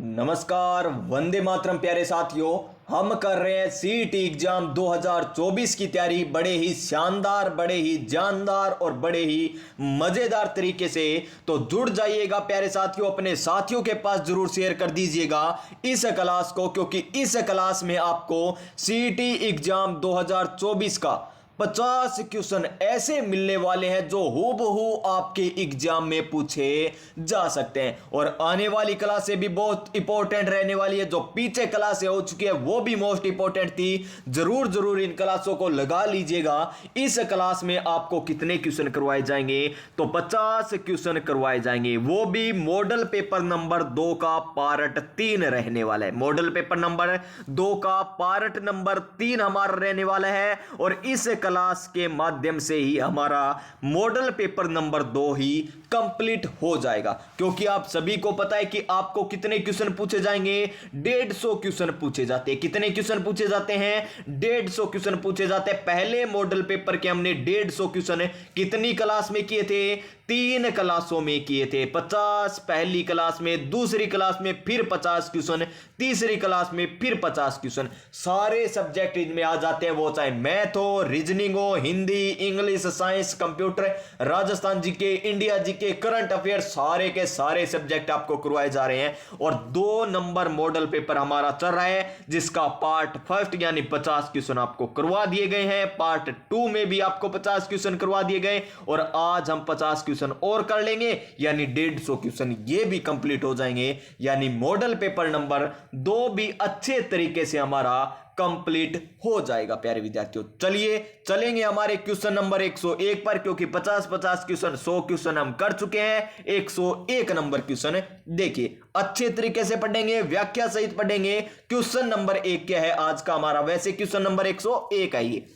नमस्कार, वंदे मातरम प्यारे साथियों। हम कर रहे हैं सीईटी एग्जाम 2024 की तैयारी बड़े ही शानदार, बड़े ही जानदार और बड़े ही मजेदार तरीके से। तो जुड़ जाइएगा प्यारे साथियों, अपने साथियों के पास जरूर शेयर कर दीजिएगा इस क्लास को, क्योंकि इस क्लास में आपको सीईटी एग्जाम 2024 का 50 क्वेश्चन ऐसे मिलने वाले हैं जो हूबहू आपके एग्जाम में पूछे जा सकते हैं। और आने वाली क्लासें भी बहुत इंपॉर्टेंट रहने वाली है। जो पीछे क्लासें हो चुकी है वो भी मोस्ट इंपॉर्टेंट थी। जरूर इन क्लासों को लगा लीजिएगा। इस क्लास में आपको कितने क्वेश्चन करवाए जाएंगे? तो 50 क्वेश्चन करवाए जाएंगे, वो भी मॉडल पेपर नंबर 2 का पार्ट 3 रहने वाला है। मॉडल पेपर नंबर 2 का पार्ट नंबर 3 हमारा रहने वाला है। और इस क्लास के माध्यम से ही हमारा मॉडल पेपर नंबर 2 ही कंप्लीट हो जाएगा। क्योंकि आप सभी को पता है कि आपको कितने क्वेश्चन पूछे जाएंगे? 150 क्वेश्चन पूछे जाते हैं। कितने क्वेश्चन पूछे जाते हैं? 150 क्वेश्चन पूछे जाते हैं। पहले मॉडल पेपर के हमने 150 क्वेश्चन कितनी क्लास में किए थे? 3 क्लासों में किए थे। 50 पहली क्लास में, दूसरी क्लास में फिर 50 क्वेश्चन, तीसरी क्लास में फिर 50 क्वेश्चन। सारे सब्जेक्ट इनमें आ जाते हैं, वो चाहे मैथ हो, रीजनिंग हो, Hindi, English, science, computer, Rajasthan GK, India GK, current affair, सारे के सारे सब्जेक्ट आपको करवाए जा रहे हैं। और 2 नंबर मॉडल पेपर हमारा चल रहा है, जिसका पार्ट फर्स्ट यानी 50 क्वेश्चन आपको करवा दिए गए हैं। पार्ट 2 में भी आपको 50 क्वेश्चन करवा दिए गए। और आज हम 50 क्वेश्चन और कर लेंगे, यानी 150 क्वेश्चन ये भी कंप्लीट हो जाएंगे। यानी मॉडल पेपर नंबर 2 भी अच्छे तरीके से हमारा कंप्लीट हो जाएगा प्यारे विद्यार्थियों। चलिए चलेंगे हमारे क्वेश्चन नंबर 101 पर, क्योंकि 50 क्वेश्चन, 100 क्वेश्चन हम कर चुके हैं। 101 नंबर क्वेश्चन देखिए, अच्छे तरीके से पढ़ेंगे, व्याख्या सहित पढ़ेंगे। क्वेश्चन नंबर 1 क्या है आज का हमारा? वैसे क्वेश्चन नंबर 101 आइए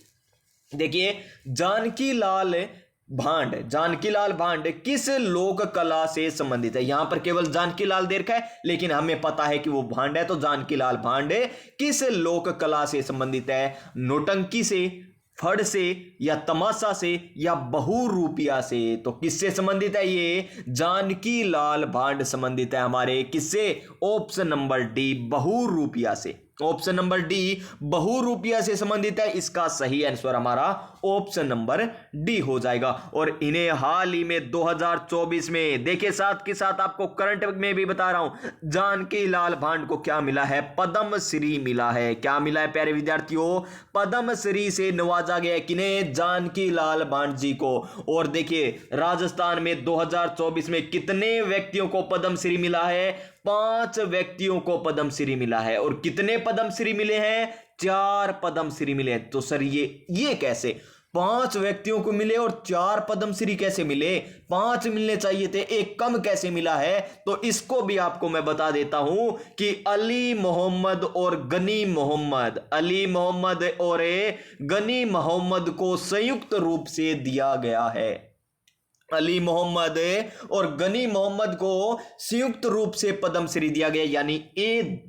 देखिए। जानकी लाल भांड किस लोक कला से संबंधित है? यहां पर केवल जानकी लाल दे रखा है, लेकिन हमें पता है कि वो भांड है, तो जानकी लाल भांड किस लोक कला से संबंधित है? नौटंकी से, फड़ से, या तमाशा से, या बहुरूपिया से? तो किससे संबंधित है ये? जानकी लाल भांड संबंधित है हमारे किससे? ऑप्शन नंबर डी, बहुरूपिया से। ऑप्शन नंबर डी, बहुरूपिया से संबंधित है। इसका सही आंसर हमारा ऑप्शन नंबर डी हो जाएगा। और इन्हें हाल ही में 2024 में देखिए, साथ के साथ आपको करंट में भी बता रहा हूं, जानकी लाल भांड को क्या मिला है? पद्म श्री मिला है। क्या मिला है प्यारे विद्यार्थियों? पद्म श्री से नवाजा गया है। किन्हें? जानकी लाल भांड जी को। और देखिए, राजस्थान में 2024 में कितने व्यक्तियों को पद्म श्री मिला है? 5 व्यक्तियों को पद्म श्री मिला है। और कितने पद्म श्री मिले हैं? 4 पद्म श्री मिले हैं। तो सर ये कैसे? 5 व्यक्तियों को मिले और 4 पद्म श्री कैसे मिले? 5 मिलने चाहिए थे, एक कम कैसे मिला है? तो इसको भी आपको मैं बता देता हूं कि अली मोहम्मद और गनी मोहम्मद, अली मोहम्मद और गनी मोहम्मद को संयुक्त रूप से दिया गया है। अली मोहम्मद और गनी मोहम्मद को संयुक्त रूप से पद्मश्री दिया गया, यानी एक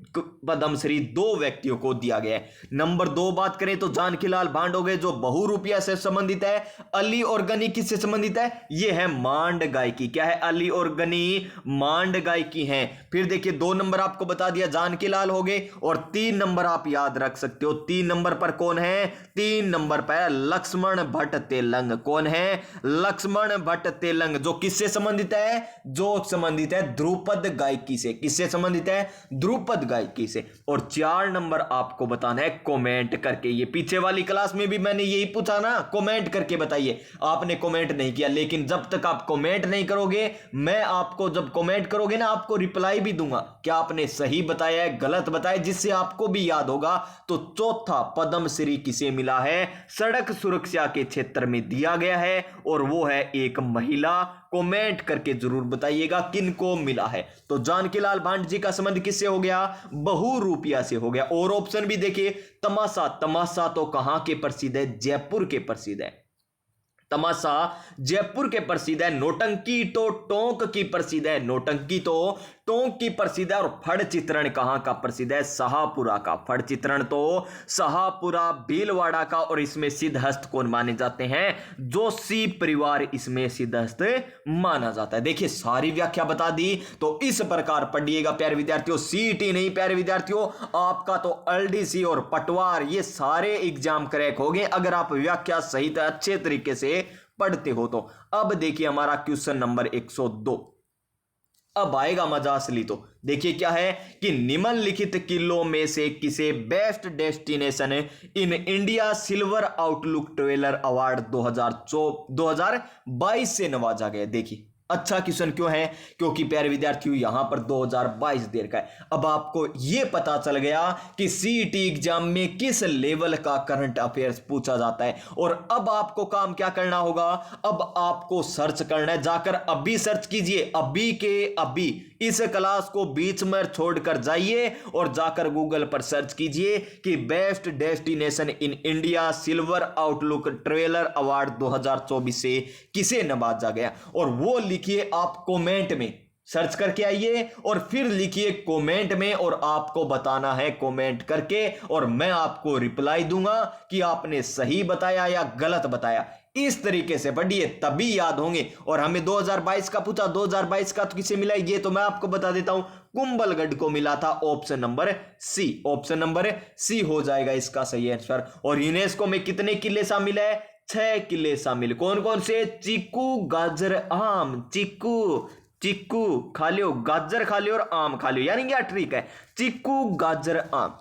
पद्मश्री 2 व्यक्तियों को दिया गया है। नंबर 2 बात करें तो जानकी लाल भांड हो गए, जो बहुरूपिया से संबंधित है। अली और गनी किससे संबंधित है? ये है मांड गायकी। क्या है? अली और गनी मांड गायकी हैं। फिर देखिए, 2 नंबर आपको बता दिया, जानकी लाल हो गए। और 3 नंबर आप याद रख सकते हो। 3 नंबर पर कौन है? 3 नंबर पर लक्ष्मण भट्ट तेलंग। कौन है? लक्ष्मण भट्ट तेलंग, जो किससे संबंधित है? जो संबंधित है ध्रुपद गायकी से। किससे संबंधित है? ध्रुपद गायकी से। और 4 नंबर आपको बताना है कमेंट करके। ये पीछे वाली क्लास में भी मैंने यही पूछा ना, कमेंट करके बताइए। आपने कमेंट नहीं किया, लेकिन जब तक आप कमेंट नहीं करोगे, मैं आपको जब कमेंट करोगे ना, आपको रिप्लाई भी दूंगा क्या आपने सही बताया है, गलत बताया, जिससे आपको भी याद होगा। तो चौथा पद्मश्री किसे मिला है? सड़क सुरक्षा के क्षेत्र में दिया गया है, और वो है एक महिला। कमेंट करके जरूर बताइएगा किनको मिला है। तो जानकी लाल भांड जी का संबंध किससे हो गया? बहुरूपिया से हो गया। और ऑप्शन भी देखिए, तमाशा। तमाशा तो कहां के प्रसिद्ध है? जयपुर के प्रसिद्ध है। तमाशा जयपुर के प्रसिद्ध है, नौटंकी तो टोंक की प्रसिद्ध है, नौटंकी तो टोंक की प्रसिद्ध है। और फड़ चित्रण कहां का प्रसिद्ध है? शाहपुरा का। फड़ चित्रण तो शाहपुरा भीलवाड़ा का। और इसमें सिद्धहस्त कौन माने जाते हैं? जोशी परिवार इसमें सिद्धहस्त माना जाता है। देखिए सारी व्याख्या बता दी। तो इस प्रकार पढ़िएगा प्यारे विद्यार्थियों, सीईटी नहीं प्यारे विद्यार्थियों, आपका तो एलडीसी और पटवार ये सारे एग्जाम क्रैक हो गए अगर आप व्याख्या सहित अच्छे तरीके से पढ़ते हो तो। अब देखिए हमारा क्वेश्चन नंबर 102। अब आएगा मजा असली। तो देखिए क्या है कि निम्नलिखित किलों में से किसे best destination in India silver outlook traveller award 2022 से नवाजा गया। देखिए अच्छा क्वेश्चन क्यों है? क्योंकि प्यारे विद्यार्थियों यहां पर 2022 दे रखा है। अब आपको यह पता चल गया कि सीईटी एग्जाम में किस लेवल का करंट अफेयर्स पूछा जाता है। और अब आपको काम क्या करना होगा? अब आपको सर्च करना है, जाकर अभी सर्च कीजिए, अभी के अभी इस क्लास को बीच में छोड़कर जाइए और जाकर गूगल पर सर्च कीजिए कि best destination in India silver outlook traveller award 2024 से किसे नवाजा गया। और वो लिखिए आप कमेंट में, सर्च करके आइए और फिर लिखिए कमेंट में, और आपको बताना है कमेंट करके, और मैं आपको रिप्लाई दूंगा कि आपने सही बताया या गलत बताया। इस तरीके से पढ़िए तभी याद होंगे। और हमें 2022 का पूछा, 2022 का तो किसे मिला ये तो मैं आपको बता देता हूं, कुंभलगढ़ को मिला था। Option number C, option number C हो जाएगा इसका सही आंसर। और यूनेस्को में कितने किले शामिल है? 6 किले शामिल। कौन कौन से? चीकू, गाजर, आम। चीकू खा लियो, गाजर खा लियो और आम खा लियो, यानी क्या ट्रिक है? चीकू, गाजर, आम।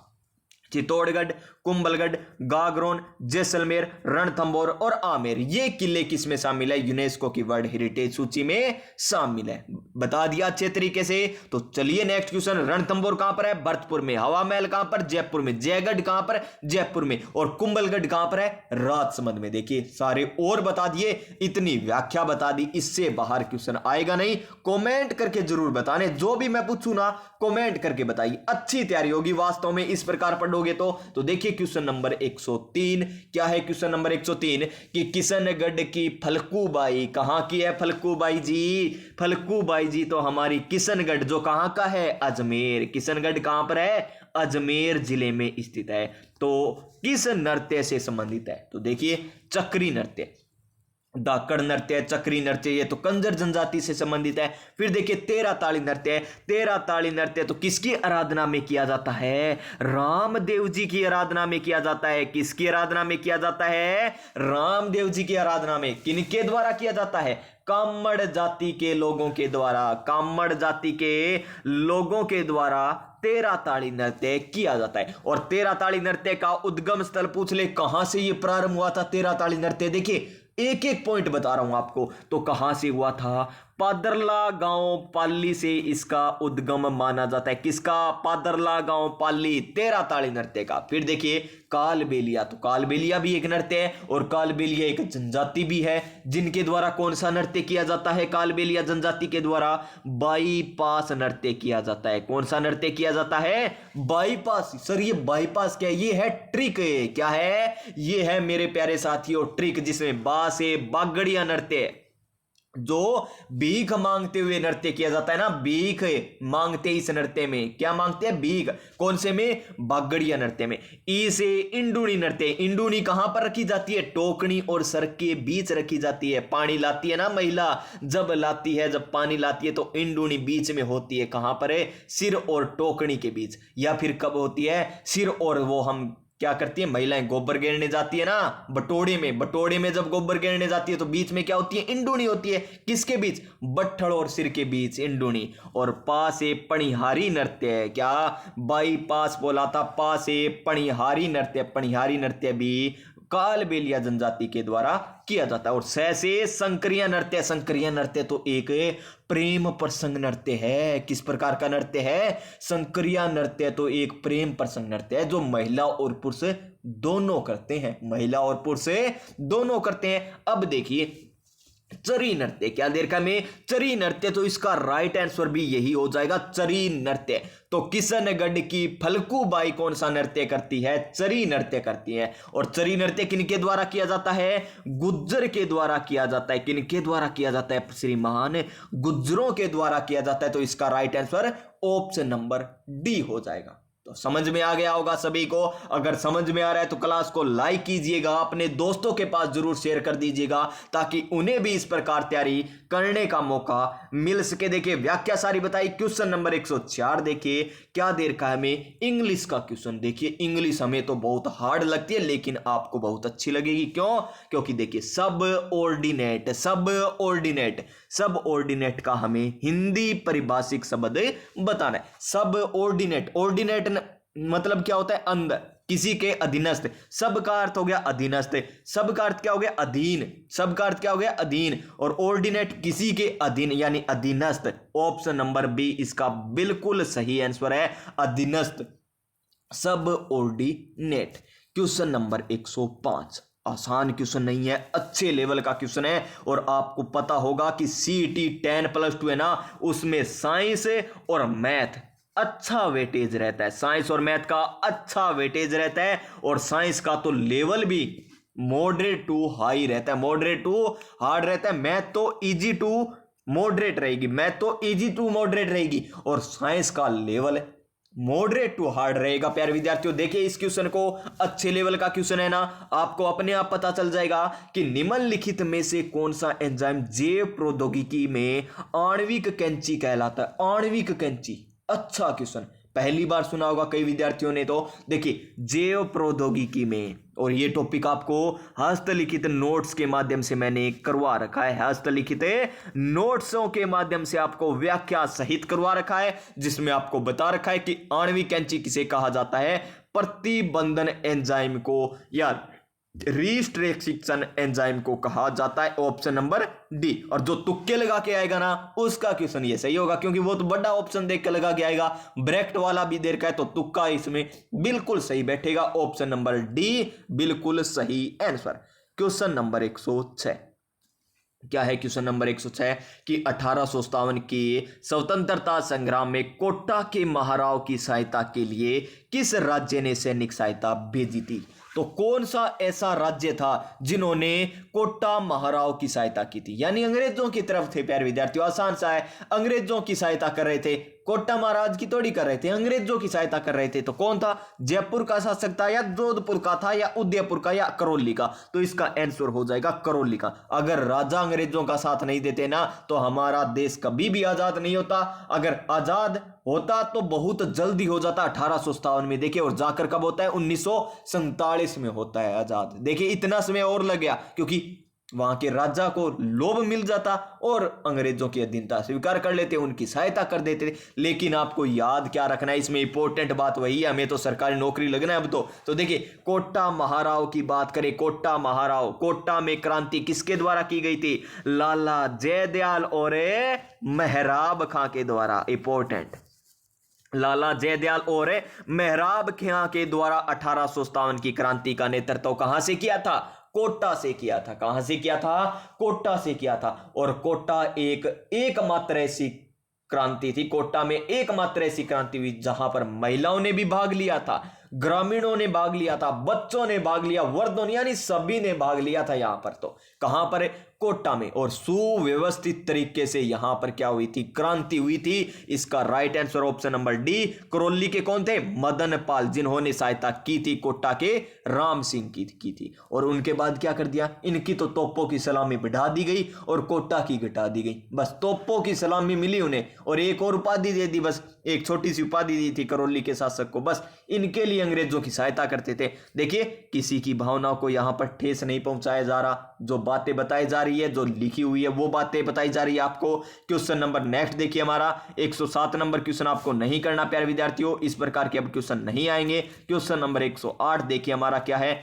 चित्तौड़गढ़, कुंभलगढ़, गागरोन, जैसलमेर, रणथंभौर और आमेर, ये किले किसमें शामिल है? यूनेस्को की वर्ल्ड हेरिटेज सूची में शामिल है। बता दिया अच्छे तरीके से। तो चलिए नेक्स्ट क्वेश्चन। रणथंभौर कहां पर है? भरतपुर में। हवा महल कहां पर? जयपुर में। जयगढ़ कहां पर? जयपुर में। और कुंभलगढ़ कहां पर है? राजसमंद में। देखिए सारे और बता दिए, इतनी व्याख्या बता दी, इससे बाहर क्वेश्चन आएगा नहीं। कमेंट करके जरूर बताने, जो भी मैं पूछूं ना कमेंट करके बताइए, अच्छी तैयारी होगी वास्तव में इस प्रकार पढ़ोगे तो देखिए क्वेश्चन नंबर 103 क्या है? क्वेश्चन नंबर 103 कि किशनगढ़ की फलकूबाई कहां की है? फलकूबाई जी, फलकूबाई जी तो हमारी किशनगढ़ जो कहां का है? अजमेर। किशनगढ़ कहां पर है? अजमेर जिले में स्थित है। तो किस नृत्य से संबंधित है? तो देखिए चक्री नृत्य, धाकड़ नृत्य, चक्री नृत्य, ये तो कंजर जनजाति से संबंधित है। फिर देखिए तेरा ताली नृत्य है। तेरा ताली नृत्य तो किसकी आराधना में किया जाता है? रामदेव जी की आराधना में किया जाता है। किसकी आराधना में किया जाता है? रामदेव जी की आराधना में। किनके द्वारा किया जाता है? कामड़ जाति के लोगों के द्वारा। कामड़ जाति के लोगों के द्वारा तेरा ताली नृत्य किया जाता है। और तेरा ताली नृत्य का उद्गम स्थल पूछ ले, कहां से यह प्रारंभ हुआ था तेरा ताली नृत्य? देखिए एक एक पॉइंट बता रहा हूं आपको। तो कहां से हुआ था? पादरला गांव पाली से इसका उद्गम माना जाता है। किसका? पादरला गांव पाली, तेरा ताली नृत्य का। फिर देखिए कालबेलिया, तो कालबेलिया भी एक नृत्य है और कालबेलिया एक जनजाति भी है जिनके द्वारा कौन सा नृत्य किया जाता है? कालबेलिया जनजाति के द्वारा बाईपास नृत्य किया जाता है। कौन सा नृत्य किया जाता है? बाईपास। सर ये बाईपास क्या है? ये है ट्रिक। क्या है? ये है मेरे प्यारे साथियों ट्रिक, जिसमें बा से बागड़िया नृत्य, जो भीख मांगते हुए नृत्य किया जाता है ना, भीख मांगते इस नृत्य में। क्या मांगते हैं? भीख। कौन से में? बागड़िया नृत्य में। ई से इंडूनी नृत्य। इंडूनी कहां पर रखी जाती है? टोकनी और सर के बीच रखी जाती है। पानी लाती है ना महिला, जब लाती है, जब पानी लाती है तो इंडूनी बीच में होती है। कहां पर है? सिर और टोकनी के बीच। या फिर कब होती है? सिर और वो हम क्या करती है महिलाएं? गोबर गेरने जाती है ना बटोड़े में। बटोड़े में जब गोबर गेरने जाती है तो बीच में क्या होती है? इंडूनी होती है। किसके बीच? बट्ठड़ और सिर के बीच इंडूनी। और पा से पणिहारी नृत्य है। क्या? बाईपास बोला था। पा से पणिहारी नृत्य। पणिहारी नृत्य भी कालबेलिया जनजाति के द्वारा किया जाता है। और सह से संक्रिया नृत्य। संक्रिया नृत्य तो एक प्रेम प्रसंग नृत्य है। किस प्रकार का नृत्य है? संक्रिया नृत्य तो एक प्रेम प्रसंग नृत्य है जो महिला और पुरुष दोनों करते हैं। महिला और पुरुष दोनों करते हैं। अब देखिए चरी नृत्य, क्या दे रखा है हमें? चरी नृत्य। तो इसका राइट आंसर भी यही हो जाएगा, चरी नृत्य। तो किशनगढ़ की फल्गुबाई कौन सा नृत्य करती है? चरी नृत्य करती है। और चरी नृत्य किनके द्वारा किया जाता है? गुज्जर के द्वारा किया जाता है। किनके द्वारा किया जाता है? श्रीमान गुज्जरों के द्वारा किया जाता है। तो इसका right answer option number D हो जाएगा। तो समझ में आ गया होगा सभी को। अगर समझ में आ रहा है तो क्लास को लाइक कीजिएगा, अपने दोस्तों के पास जरूर शेयर कर दीजिएगा ताकि उन्हें भी इस प्रकार तैयारी करने का मौका मिल सके। देखिए व्याख्या सारी बताई। क्वेश्चन नंबर 104 देखिए क्या दे रखा है हमें? इंग्लिश का क्वेश्चन। देखिए इंग्लिश हमें तो बहुत हार्ड लगती है लेकिन आपको बहुत अच्छी लगेगी। क्यों? क्योंकि देखिए सब ऑर्डिनेट, सब ऑर्डिनेट, सब ऑर्डिनेट का हमें हिंदी परिभाषिक शब्द बताना है। सब ऑर्डिनेट, ऑर्डिनेट मतलब क्या होता है? अंदर, किसी के अधीनस्थ। सब का अर्थ हो गया अधीनस्थ, सब का अर्थ क्या हो गया? अधीन, सब का अर्थ क्या हो गया? अधीन। और ऑर्डिनेट किसी के अधीन यानी अधीनस्थ। ऑप्शन नंबर बी इसका बिल्कुल सही आंसर है, अधीनस्थ, सब ऑर्डिनेट। क्वेश्चन नंबर 105 आसान क्वेश्चन नहीं है, अच्छे लेवल का क्वेश्चन है। और आपको पता होगा कि CET 10+2 है ना, उसमें साइंस और मैथ अच्छा वेटेज रहता है। साइंस और मैथ का अच्छा वेटेज रहता है। और साइंस का तो लेवल भी मॉडरेट टू हाई रहता है, मॉडरेट टू हार्ड रहता है। मैथ तो इजी टू मॉडरेट रहेगी, मैथ तो इजी टू मॉडरेट रहेगी। और साइंस का लेवल मॉडरेट टू हार्ड रहेगा। प्यारे विद्यार्थियों देखिए इस क्वेश्चन को, अच्छे लेवल का क्वेश्चन है ना, आपको अपने आप पता चल जाएगा कि निम्नलिखित में से कौन सा एंजाइम जैव प्रौद्योगिकी में आणविक कैंची कहलाता है? आणविक कैंची, अच्छा क्वेश्चन, पहली बार सुना होगा कई विद्यार्थियों ने। तो देखिए जैव प्रौद्योगिकी में, और ये टॉपिक आपको हस्तलिखित नोट्स के माध्यम से मैंने करवा रखा है। हस्तलिखित नोट्सों के माध्यम से आपको व्याख्या सहित करवा रखा है, जिसमें आपको बता रखा है कि आणविक कैंची किसे कहा जाता है? प्रतिबंधन एंजाइम को या रिस्ट्रिक्शन एंजाइम को कहा जाता है। Option number D. और जो तुक्के लगा के आएगा ना उसका क्वेश्चन ये सही होगा, क्योंकि वो तो बड़ा ऑप्शन देख के लगा के आएगा। ब्रैकेट वाला भी दे रखा है तो तुक्का इसमें बिल्कुल सही बैठेगा। ऑप्शन नंबर डी बिल्कुल सही आंसर। क्वेश्चन नंबर 106 क्या है? क्वेश्चन नंबर 106 कि 1857 के स्वतंत्रता संग्राम में कोटा के महाराव की सहायता के लिए किस राज्य ने सैनिक सहायता भेजी थी? तो कौन सा ऐसा राज्य था जिन्होंने कोटा महाराव की सहायता की थी? यानी अंग्रेजों की तरफ थे। प्यारे विद्यार्थियों आसान सा है, अंग्रेजों की सहायता कर रहे थे, कोटा महाराज की थोड़ी कर रहे थे, अंग्रेजों की सहायता कर रहे थे। तो कौन था? जयपुर का शासक था या जोधपुर का था या उदयपुर का या करौली का? तो इसका आंसर हो जाएगा करौली का। अगर राजा अंग्रेजों का साथ नहीं देते ना तो हमारा देश कभी भी आजाद नहीं होता। अगर आजाद होता तो बहुत जल्दी हो जाता 1857 में। देखिए और जाकर कब होता है? 1947 में होता है आजाद। देखिए इतना समय और लग गया क्योंकि वहां के राजा को लोभ मिल जाता और अंग्रेजों की अधीनता स्वीकार कर लेते, उनकी सहायता कर देते। लेकिन आपको याद क्या रखना है इसमें, इंपॉर्टेंट बात वही है, हमें तो सरकारी नौकरी लगना है अब तो देखिए कोटा महाराव की बात करें। कोटा महाराव, कोटा में क्रांति किसके द्वारा की गई थी? लाला जयदयाल और मेहराब खां के द्वारा। इंपॉर्टेंट, लाला जयदयाल और मेहराब खां के द्वारा 1857 की क्रांति का नेतृत्व कहां से किया था? कोटा से किया था। कहां से किया था? कोटा से किया था। और कोटा एकमात्र ऐसी क्रांति थी, कोटा में एकमात्र ऐसी क्रांति हुई जहां पर महिलाओं ने भी भाग लिया था, ग्रामीणों ने भाग लिया था, बच्चों ने भाग लिया, वर्दों यानी सभी ने भाग लिया था यहां पर। तो कहां पर? कोटा में। और सुव्यवस्थित तरीके से यहां पर क्या हुई थी? क्रांति हुई थी। इसका right answer option number D. Karauli के कौन थे? मदन पाल, जिन्होंने सहायता की थी कोटा के राम सिंह की थी। और उनके बाद क्या कर दिया? इनकी तो तोपों की सलामी बढ़ा दी गई और कोटा की घटा दी गई। बस तोपों की सलामी मिली उन्हें और एक और उपाधि दे दी, बस एक छोटी सी उपाधि दी थी करौली के शासक को। बस इनके लिए अंग्रेजों की सहायता करते थे। देखिए किसी की भावनाओं को यहां पर ठेस नहीं पहुंचाया जा रहा, जो बातें बताई जा रही है, जो लिखी हुई है वो बातें बताई जा रही है आपको। क्वेश्चन नंबर नेक्स्ट देखिए हमारा 107 नंबर क्वेश्चन आपको नहीं करना प्यारे विद्यार्थियों, इस प्रकार के अब क्वेश्चन नहीं आएंगे। क्वेश्चन नंबर 108 देखिए हमारा क्या है?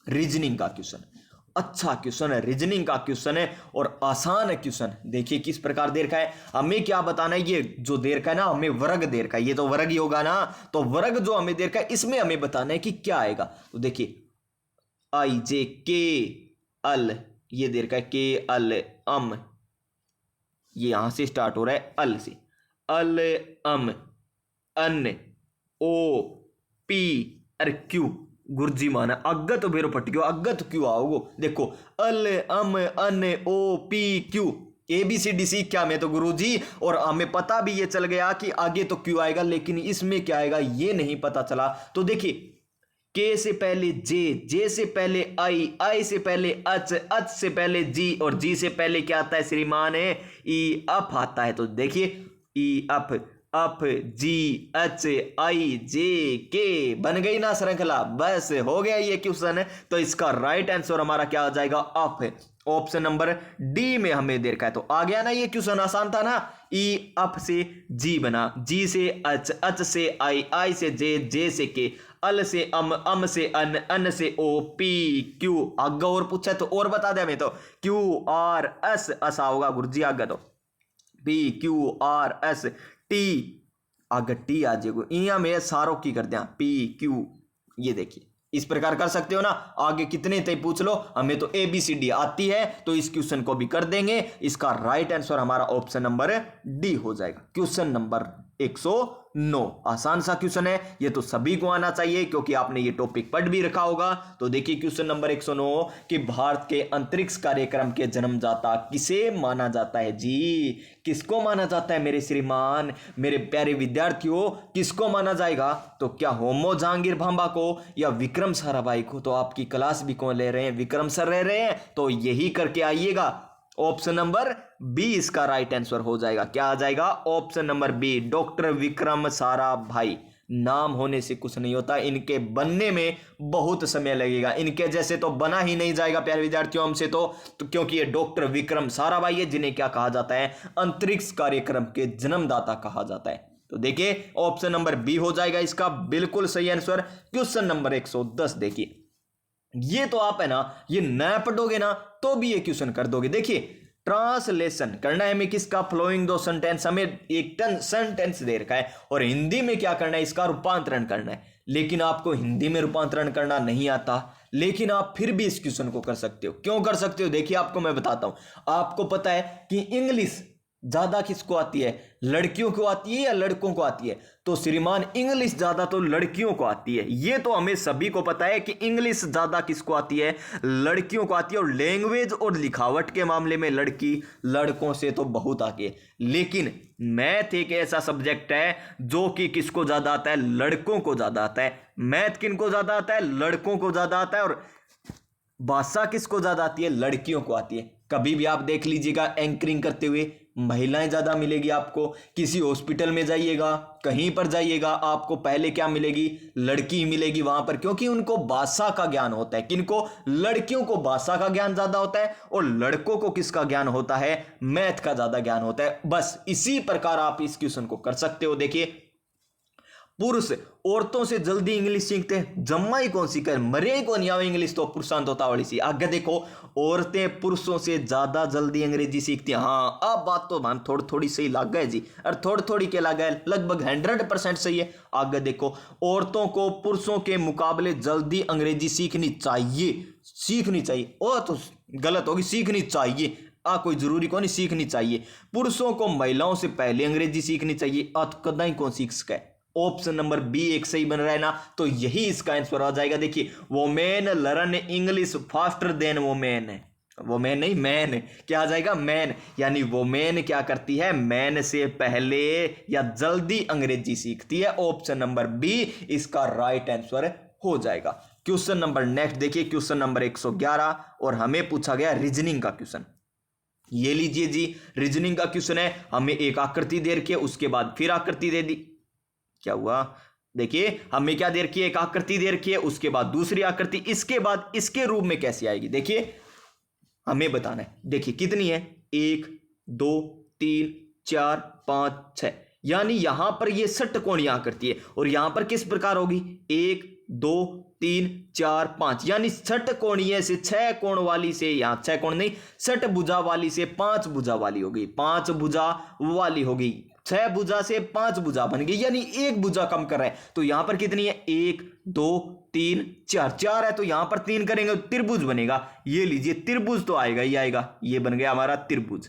रीजनिंग का क्वेश्चन। अच्छा क्वेश्चन है, रीजनिंग का क्वेश्चन है और आसान है क्वेश्चन। देखिए किस प्रकार दे रखा है, हमें क्या बताना है? ये जो दे रखा है ना, हमें वर्ग दे रखा है, ये तो वर्ग ही होगा ना। तो वर्ग जो हमें दे रखा है इसमें हमें बताना है कि क्या आएगा। तो देखिए IJKL ये दे रखा है के अल अम, ये यहां से स्टार्ट हो रहा है अल से, अल अम अन ओ पी अरे क्यू गुरुजी माना अग्ग तो बेरो पट गयो, अग्ग तो क्यों आओगो, देखो L M N O P Q, A B C D C क्या में तो गुरुजी, और हमें पता भी ये चल गया कि आगे तो क्यों आएगा, लेकिन इसमें क्या आएगा ये नहीं पता चला। तो देखिए के से पहले जे, जे से पहले आई, आई से पहले अच, अच से पहले जी, और जी से पहले क्या आता है श्रीमान है ई अप आता है। तो देखिए E F, F G H I J K, बन गई ना श्रृंखला, बस हो गया ये क्वेश्चन। तो इसका राइट आंसर हमारा क्या आ जाएगा अप है, ऑप्शन नंबर डी में हमें दे रखा है। तो आ गया ना ये क्वेश्चन, आसान था ना। ई अप से जी बना, जी से अच, अच से आई, आई से जे, जे से के, अल से अम से अन से ओ, पी क्यू, आगे और पूछा तो और बता दे हमें, तो क्यू आर एस ऐसा होगा गुरुजी आगे, तो P Q R S T, आगे टी आ जाएगा, इया में सारों की कर दिया पी क्यू, ये देखिए इस प्रकार कर सकते हो ना। आगे कितने तय पूछ लो, हमें तो ए बी सी डी आती है, तो इस क्वेश्चन को भी कर देंगे। इसका राइट आंसर हमारा ऑप्शन नंबर डी हो जाएगा, क्वेश्चन नंबर 109। आसान सा क्वेश्चन है, ये तो सभी को आना चाहिए क्योंकि आपने ये टॉपिक पढ़ भी रखा होगा। तो देखिए क्वेश्चन नंबर 109 कि भारत के अंतरिक्ष कार्यक्रम के जन्मदाता किसे माना जाता है जी, किसको माना जाता है मेरे श्रीमान, मेरे प्यारे विद्यार्थियों, किसको माना जाएगा? तो क्या होमो जहांगीर भाभा को या विक्रम साराभाई को? तो आपकी क्लास भी कौन ले रहे हैं? विक्रम सर ले रहे हैं, तो यही करके आइएगा। ऑप्शन नंबर बी इसका राइट आंसर हो जाएगा। क्या आ जाएगा? Option number B, doctor Vikram Sarabhai. नाम होने से कुछ नहीं होता, इनके बनने में बहुत समय लगेगा, इनके जैसे तो बना ही नहीं जाएगा प्यारे विद्यार्थियों हमसे तो क्योंकि ये डॉक्टर विक्रम साराभाई है जिन्हें क्या कहा जाता है? अंतरिक्ष कार्यक्रम के जन्मदाता कहा जाता है। तो देखिए ऑप्शन नंबर बी हो जाएगा इसका बिल्कुल सही आंसर। क्वेश्चन नंबर 110 देखिए, ये तो आप है ना, ये नया पढ़ोगे ना तो भी ये क्वेश्चन कर दोगे। देखिए ट्रांसलेशन करना है हमें किसका? फ्लोइंग दो सेंटेंस, हमें एक सेंटेंस दे रखा है और हिंदी में क्या करना है? इसका रूपांतरण करना है। लेकिन आपको हिंदी में रूपांतरण करना नहीं आता, लेकिन आप फिर भी इस क्वेश्चन को कर सकते हो। क्यों कर सकते हो? देखिए आपको मैं बताता हूं। आपको पता है कि इंग्लिश ज्यादा किसको आती है? लड़कियों को आती है या लड़कों को आती है? तो श्रीमान इंग्लिश ज्यादा तो लड़कियों को आती है, ये तो हमें सभी को पता है कि इंग्लिश ज्यादा किसको आती है? लड़कियों को आती है। और लैंग्वेज और लिखावट के मामले में लड़की लड़कों से तो बहुत आगे है। लेकिन मैथ एक ऐसा सब्जेक्ट है जो कि किसको ज्यादा आता है? लड़कों को ज्यादा आता है। मैथ किनको ज्यादा आता है? लड़कों को ज्यादा आता है। और भाषा किसको ज्यादा आती है? लड़कियों को आती है। कभी भी आप देख लीजिएगा एंकरिंग करते हुए महिलाएं ज्यादा मिलेगी आपको। किसी हॉस्पिटल में जाइएगा, कहीं पर जाइएगा, आपको पहले क्या मिलेगी? लड़की मिलेगी वहां पर, क्योंकि उनको भाषा का ज्ञान होता है। किनको? लड़कियों को भाषा का ज्ञान ज्यादा होता है और लड़कों को किसका ज्ञान होता है? मैथ का ज्यादा ज्ञान होता है। बस इसी प्रकार आप इस क्वेश्चन को कर सकते हो। देखिए पुरुष औरतों से जल्दी इंग्लिश सीखते हैं, जम्मा ही कौन सीखे? मरे ही कौन आवे इंग्लिश तो पुरुषांत होता वाली सी। आगे देखो औरतें पुरुषों से ज्यादा जल्दी अंग्रेजी सीखती हैं। हाँ अब बात तो मान थोड़ी थोड़ी सही लग गए जी, और थोड़ी थोड़ी के लग गए, लगभग 100% सही है। आगे देखो औरतों को पुरुषों के मुकाबले जल्दी अंग्रेजी सीखनी चाहिए, सीखनी चाहिए। ओ तो गलत होगी, सीखनी चाहिए। कोई जरूरी को नहीं, सीखनी चाहिए। पुरुषों को महिलाओं से पहले अंग्रेजी सीखनी चाहिए। तो कदा ही कौन सीख सके? ऑप्शन नंबर बी एक सही बन रहा है ना, तो यही इसका आंसर आ जाएगा। देखिए women learn English faster than women है, वोमेन नहीं मैन। क्या आ जाएगा? मैन। यानी वोमेन क्या करती है? मैन से पहले या जल्दी अंग्रेजी सीखती है। ऑप्शन नंबर बी इसका राइट आंसर हो जाएगा। क्वेश्चन नंबर नेक्स्ट देखिए, क्वेश्चन नंबर 111 और हमें पूछा गया रीजनिंग का क्वेश्चन। ये लीजिए जी, रीजनिंग का क्वेश्चन है। हमें एक आकृति दे रखी है, उसके बाद फिर आकृति दे दी। क्या हुआ? देखिए हमें क्या दे रखी है? एक आकृति दे रखी है, उसके बाद दूसरी आकृति, इसके बाद इसके रूप में कैसे आएगी देखिए हमें बताना है। देखिए कितनी है? 1 2 3 4 5 6, यानी यहां पर ये षटकोणीय आकृति है। और यहां पर किस प्रकार होगी? 1 2 3 4 5, यानी षटकोणीय से 6 कोण वाली से, यहां 6 कोण नहीं, षट भुजा वाली से 5 भुजा वाली हो गई, 5 भुजा वाली हो गई। 6 भुजा से 5 भुजा बन गई, यानी एक भुजा कम कर रहा है। तो यहां पर कितनी है, 1 2 3 4, 4 है तो यहां पर 3 करेंगे तो त्रिभुज बनेगा। ये लीजिए त्रिभुज तो आएगा ही आएगा, ये बन गया हमारा त्रिभुज।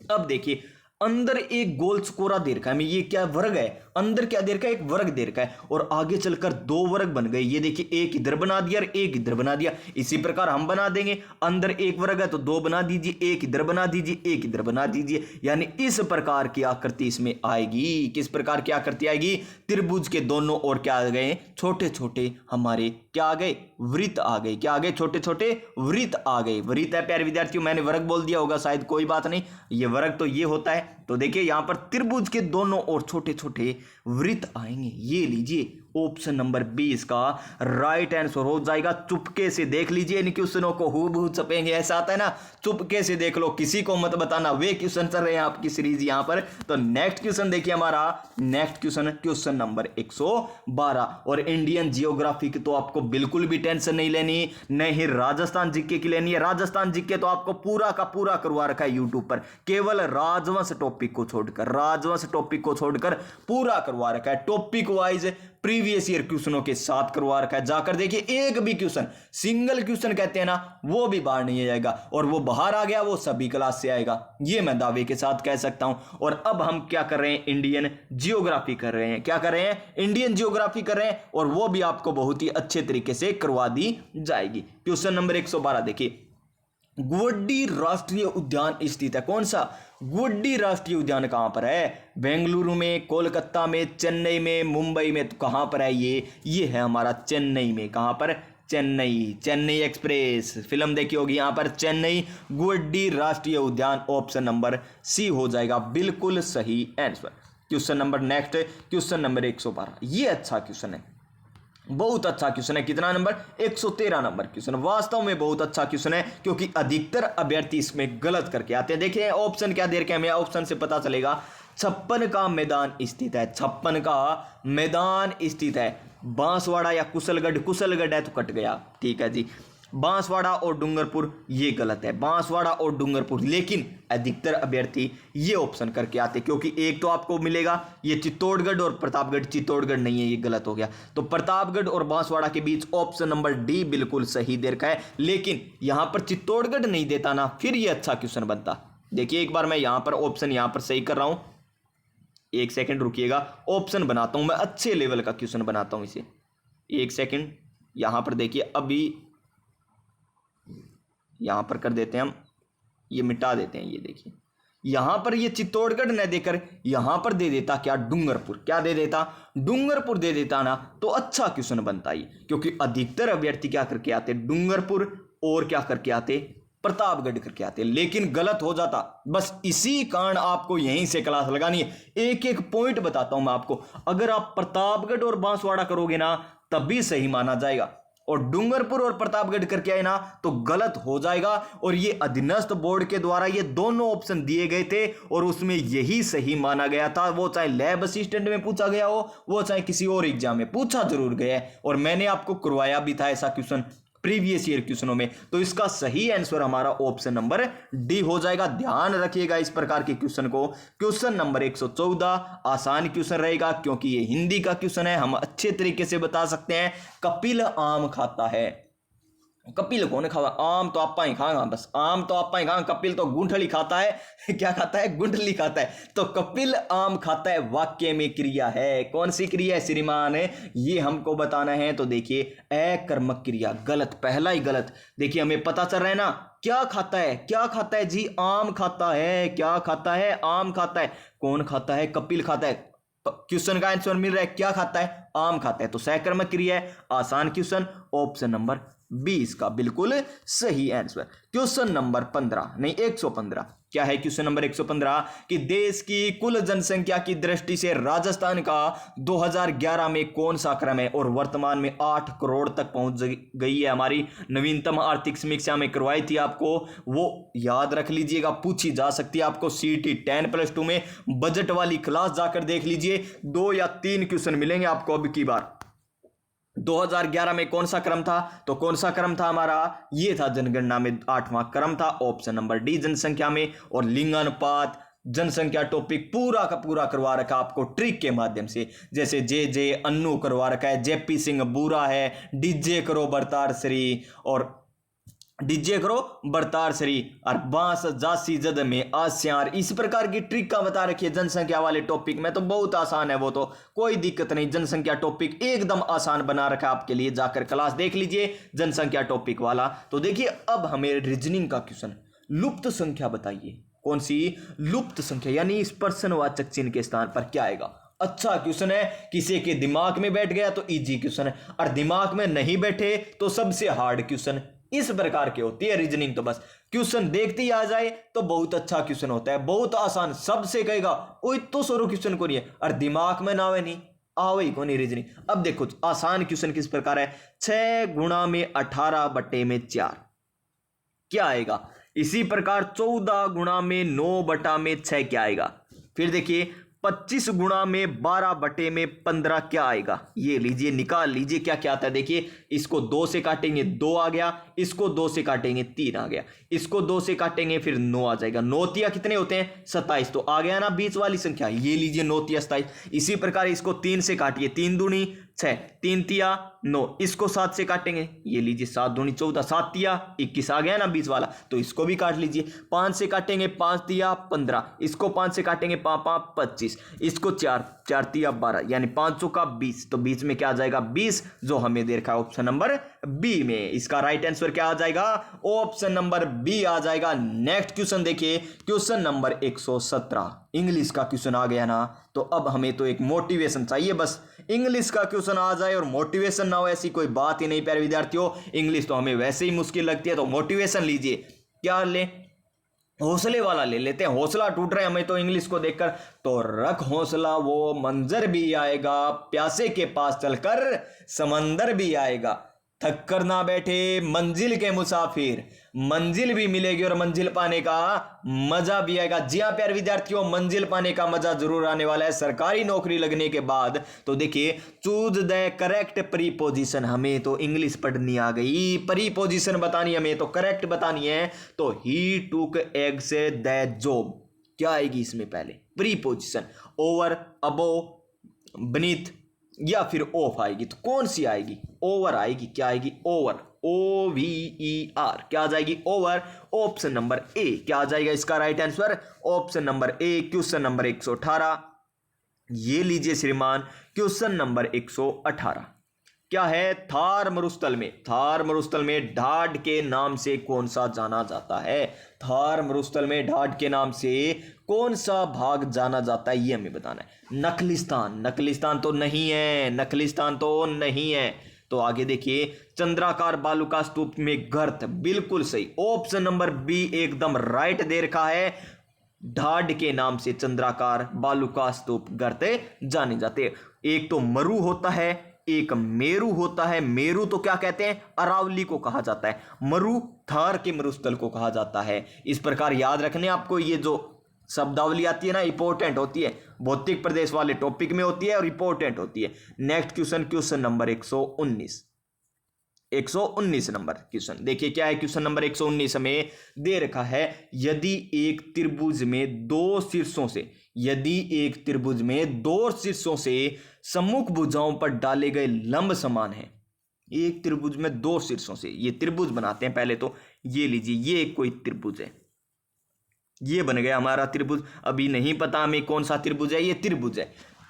अब देखिए अंदर एक गोल चकोरा दे रखा है हमें, ये क्या वर्ग है, अंदर क्या दे रखा है, एक वर्ग दे रखा है, और आगे चलकर 2 वर्ग बन गए। ये देखिए एक इधर बना दिया और एक इधर बना दिया। इसी प्रकार हम बना देंगे, अंदर एक वर्ग है तो 2 बना दीजिए, एक इधर बना दीजिए, एक इधर बना दीजिए, यानी इस प्रकार की आकृति इसमें आएगी। किस प्रकार की आकृति आएगी, त्रिभुज के दोनों ओर क्या आ गए, छोटे छोटे हमारे क्या आ गए, वृत्त आ गए। क्या आ गए, छोटे छोटे वृत्त आ गए। वृत्त है प्यारे विद्यार्थियों, मैंने वर्ग बोल दिया होगा शायद, कोई बात नहीं, ये वर्ग तो ये होता है। तो देखिए यहां पर त्रिभुज के दोनों ओर छोटे छोटे वृत्त आएंगे। ये लीजिए ऑप्शन नंबर 20 का राइट आंसर हो जाएगा। चुपके से देख लीजिए, इन क्वेश्चनों को हूबहू छपेंगे, ऐसा आता है ना, चुपके से देख लो, किसी को मत बताना। वे क्वेश्चन चल रहे हैं आपकी सीरीज यहां पर। तो नेक्स्ट क्वेश्चन देखिए हमारा, नेक्स्ट क्वेश्चन क्वेश्चन नंबर 112, और इंडियन जियोग्राफी की तो आपको बिल्कुल भी टेंशन नहीं लेनी, नहीं राजस्थान जीके की लेनी है। राजस्थान जीके तो आपको पूरा का पूरा करवा रखा है यूट्यूब पर, केवल राजवंश टॉपिक को छोड़कर, राजवंश टॉपिक को छोड़कर पूरा करवा रखा है। टॉपिक वाइज प्रीवियस ईयर क्वेश्चनों के साथ करवा रखा है। जाकर देखिए एक भी क्वेश्चन, सिंगल क्वेश्चन कहते हैं ना, वो भी बाहर नहीं जाएगा, और वो बाहर आ गया वो सभी क्लास से आएगा, ये मैं दावे के साथ कह सकता हूं। और अब हम क्या कर रहे हैं, इंडियन जियोग्राफी कर रहे हैं। क्या कर रहे हैं, इंडियन जियोग्राफी कर रहे हैं, और वो भी आपको बहुत ही अच्छे तरीके से करवा दी जाएगी। क्वेश्चन नंबर 112 देखिए, गुड्डी राष्ट्रीय उद्यान स्थित है। कौन सा, गुड्डी राष्ट्रीय उद्यान कहां पर है, बेंगलुरु में, कोलकाता में, चेन्नई में, मुंबई में, तो कहां पर है ये है हमारा चेन्नई में। कहां पर, चेन्नई। चेन्नई एक्सप्रेस फिल्म देखी होगी, यहां पर चेन्नई गुड्डी राष्ट्रीय उद्यान, ऑप्शन नंबर सी हो जाएगा बिल्कुल सही answer. Question number next, question number 112, ये अच्छा क्वेश्चन है, बहुत अच्छा क्वेश्चन है। कितना नंबर, 113 नंबर क्वेश्चन, वास्तव में बहुत अच्छा क्वेश्चन है, क्योंकि अधिकतर अभ्यर्थी इसमें गलत करके आते हैं। देखिए ऑप्शन क्या दे रखे हैं हमें, ऑप्शन से पता चलेगा। 56 का मैदान स्थित है, 56 का मैदान स्थित है बांसवाड़ा या कुशलगढ़, कुशलगढ़ है तो कट गया, ठीक है जी। बांसवाड़ा और डूंगरपुर, ये गलत है, बांसवाड़ा और डूंगरपुर, लेकिन अधिकतर अभ्यर्थी ये ऑप्शन करके आते, क्योंकि एक तो आपको मिलेगा ये चित्तौड़गढ़ और प्रतापगढ़, चित्तौड़गढ़ नहीं है, ये गलत हो गया। तो प्रतापगढ़ और बांसवाड़ा के बीच ऑप्शन नंबर डी बिल्कुल सही दे रखा है, लेकिन यहां पर चित्तौड़गढ़ नहीं देता ना, फिर ये अच्छा क्वेश्चन बनता। देखिए एक बार मैं यहां पर ऑप्शन यहां पर सही कर रहा हूं, एक सेकंड रुकिएगा, ऑप्शन बनाता हूं मैं, अच्छे लेवल का क्वेश्चन बनाता हूं इसे, एक सेकंड। यहां पर देखिए अभी यहां पर कर देते हैं हम, ये मिटा देते हैं, ये देखिए यहां पर ये चित्तौड़गढ़ न देकर यहां पर दे देता क्या, डूंगरपुर, क्या दे देता, डूंगरपुर दे देता ना, तो अच्छा क्वेश्चन बनता ही, क्योंकि अधिकतर अभ्यर्थी क्या करके आते, डूंगरपुर और क्या करके आते, प्रतापगढ़ करके आते, लेकिन गलत हो जाता। बस इसी कारण आपको यहीं से क्लास लगानी है, एक एक पॉइंट बताता हूं मैं आपको। अगर आप प्रतापगढ़ और बांसवाड़ा करोगे ना तभी सही माना जाएगा, और डूंगरपुर और प्रतापगढ़ करके आए ना तो गलत हो जाएगा। और ये अधीनस्थ बोर्ड के द्वारा ये दोनों ऑप्शन दिए गए थे, और उसमें यही सही माना गया था, वो चाहे लैब असिस्टेंट में पूछा गया हो, वो चाहे किसी और एग्जाम में पूछा जरूर गया है, और मैंने आपको करवाया भी था ऐसा क्वेश्चन प्रीवियस ईयर क्वेश्चनों में। तो इसका सही आंसर हमारा ऑप्शन नंबर डी हो जाएगा। ध्यान रखिएगा इस प्रकार के क्वेश्चन को। क्वेश्चन नंबर 114 आसान क्वेश्चन रहेगा, क्योंकि ये हिंदी का क्वेश्चन है, हम अच्छे तरीके से बता सकते हैं। कपिल आम खाता है, कपिल कौन खावा, आम तो आपा ही खाएगा, बस आम तो आपा ही खाएगा, कपिल तो गुंठली खाता है क्या खाता है, गुंठली खाता है। तो कपिल आम खाता है वाक्य में क्रिया है, कौन सी क्रिया है श्रीमान, ये हमको बताना है। तो देखिए अकर्मक क्रिया, गलत, पहला ही गलत। देखिए हमें पता चल रहा है ना, क्या खाता है, क्या खाता है जी, आम खाता है, क्या खाता है, आम खाता है। कौन खाता है, कपिल खाता है। क्वेश्चन का आंसर मिल रहा है, क्या खाता है, आम खाता है, तो सहकर्मक क्रिया है। आसान क्वेश्चन, ऑप्शन नंबर 20 का बिल्कुल सही आंसर। क्वेश्चन नंबर 15 नहीं 115, क्या है क्वेश्चन नंबर 115 कि देश की कुल जनसंख्या की दृष्टि से राजस्थान का 2011 में कौन सा क्रम है, और वर्तमान में 8 करोड़ तक पहुंच गई है। हमारी नवीनतम आर्थिक समीक्षा में करवाई थी आपको, वो याद रख लीजिएगा, पूछी जा सकती है आपको CT 10+2 में। बजट वाली क्लास जाकर देख लीजिए, 2 या 3 क्वेश्चन मिलेंगे आपको अब की बार। 2011 में कौन सा क्रम था, तो कौन सा क्रम था हमारा, ये था जनगणना में 8वां क्रम था, ऑप्शन नंबर डी जनसंख्या में। और लिंगानुपात, जनसंख्या टॉपिक पूरा का पूरा करवा रखा आपको ट्रिक के माध्यम से, जैसे जे जे अन्नू करवा रखा है, जेपी सिंह बूरा है, डीजे करो बरतार श्री और डीजे करो बरतार श्री और बांस जासी जद में आस्यार, इस प्रकार की ट्रिक का बता रखी है जनसंख्या वाले टॉपिक में। तो बहुत आसान है वो, तो कोई दिक्कत नहीं, जनसंख्या टॉपिक एकदम आसान बना रखा है आपके लिए, जाकर क्लास देख लीजिए जनसंख्या टॉपिक वाला। तो देखिए अब हमें रीजनिंग का क्वेश्चन, लुप्त संख्या बताइए, कौन सी लुप्त संख्या, यानी इस प्रश्नवाचक चिन्ह के स्थान पर क्या आएगा। अच्छा क्वेश्चन है, किसी के दिमाग में बैठ गया तो इजी क्वेश्चन है, और दिमाग में नहीं बैठे तो सबसे हार्ड क्वेश्चन, इस प्रकार की होती है रीजनिंग। तो बस क्वेश्चन देखते ही आ जाए तो बहुत अच्छा क्वेश्चन होता है, बहुत आसान, सबसे कहेगा वो तो सोरो क्वेश्चन को नहीं है, और दिमाग में ना आवे नहीं आवे को नहीं रीजनिंग। अब देखो आसान क्वेश्चन किस प्रकार है, 6 गुणा में 18 बटे में 4 क्या आएगा। इसी प्रकार 14 गुणा में 9 बटा में 6 क्या आएगा। फिर देखिए 25 गुणा में 12 बटे में 15 क्या आएगा। ये लीजिए निकाल लीजिए क्या क्या आता है। देखिए इसको 2 से काटेंगे 2 आ गया, इसको 2 से काटेंगे 3 आ गया, इसको 2 से काटेंगे फिर 9 आ जाएगा। 9 तिया कितने होते हैं 27, तो आ गया ना 20 वाली संख्या। ये लीजिए 9 तिया 27। इसी प्रकार इसको 3 से काटिए, 3 दूनी 6, 3 तिया 9, इसको 7 से काटेंगे, ये लीजिए 7 दूनी 14, 7 तिया 21 आ गया ना 20 वाला, तो इसको भी काट लीजिए। 5 से काटेंगे 5 तिया 15, इसको 5 से काटेंगे 5 5 25, इसको 4 4 तिया 12, यानी 500 का 20, तो बीच में क्या आ जाएगा 20, जो हमें दे रखा है ऑप्शन नंबर बी में। इसका राइट आंसर क्या आ जाएगा, ऑप्शन नंबर बी आ जाएगा। नेक्स्ट क्वेश्चन देखिए, क्वेश्चन नंबर 117 इंग्लिश का क्वेश्चन आ गया ना, तो अब हमें तो एक मोटिवेशन चाहिए, बस इंग्लिश का क्वेश्चन आ जाए और मोटिवेशन ना हो ऐसी कोई बात ही नहीं प्यारे विद्यार्थियों। इंग्लिश तो हमें वैसे ही मुश्किल लगती है, तो मोटिवेशन लीजिए, क्या ले हौसले वाला ले लेते हैं। हौसला टूट रहा है हमें तो इंग्लिश को देखकर, तो रख हौसला वो मंजर भी आएगा, प्यासे के पास चलकर समंदर भी आएगा, थक कर ना बैठे मंजिल के मुसाफिर, मंजिल भी मिलेगी और मंजिल पाने का मजा भी आएगा। जी हाँ प्यारे विद्यार्थियों, मंजिल पाने का मजा जरूर आने वाला है सरकारी नौकरी लगने के बाद। तो देखिए चूज द करेक्ट प्रीपोजिशन, हमें तो इंग्लिश पढ़नी आ गई, प्रीपोजिशन बतानी हमें तो करेक्ट बतानी है। तो ही टूक एग से द जॉब, क्या आएगी इसमें पहले प्रीपोजिशन, ओवर, अबो, बनीथ या फिर ऑफ आएगी। तो कौन सी आएगी, ओवर आएगी। क्या आएगी, ओवर, OVER, क्या आ जाएगी ओवर। ऑप्शन नंबर ए क्या आ जाएगा इसका राइट आंसर, ऑप्शन नंबर ए। क्वेश्चन नंबर 118 ये लीजिए श्रीमान, क्वेश्चन नंबर 118 क्या है, थार मरुस्थल में, थार मरुस्थल में ढाड के नाम से कौन सा जाना जाता है। थार मरुस्थल में ढाड के नाम से कौन सा भाग जाना जाता है, ये हमें बताना है। नखलिस्तान, नखलिस्तान तो नहीं है, नखलिस्तान तो नहीं है। तो आगे देखिए, चंद्राकार बालू का स्तूप में गर्त, बिल्कुल सही, ऑप्शन नंबर बी एकदम राइट दे रखा है। ढाड के नाम से चंद्राकार बालू का स्तूप गर्त जाने जाते हैं। एक तो मरु होता है, एक मेरू होता है। मेरू तो क्या कहते हैं, अरावली को कहा जाता है, मरु थार के मरुस्थल को कहा जाता है। इस प्रकार याद रखने आपको, ये जो शब्दावली आती है ना इंपॉर्टेंट होती है, भौतिक प्रदेश वाले टॉपिक में होती है और इंपॉर्टेंट होती है। Next question, question number 119 number question देखिए क्या है। क्वेश्चन नंबर 119 हमें दे रखा है, यदि एक त्रिभुज में दो शीर्षों से, यदि एक त्रिभुज में दो शीर्षों से सम्मुख भुजाओं पर डाले गए लंब समान है। एक त्रिभुज में दो शीर्षों से, ये त्रिभुज बनाते हैं पहले तो, ये लीजिए ये कोई त्रिभुज है, ये बन गया हमारा त्रिभुज। अभी नहीं पता हमें कौन सा त्रिभुज है, ये त्रिभुज है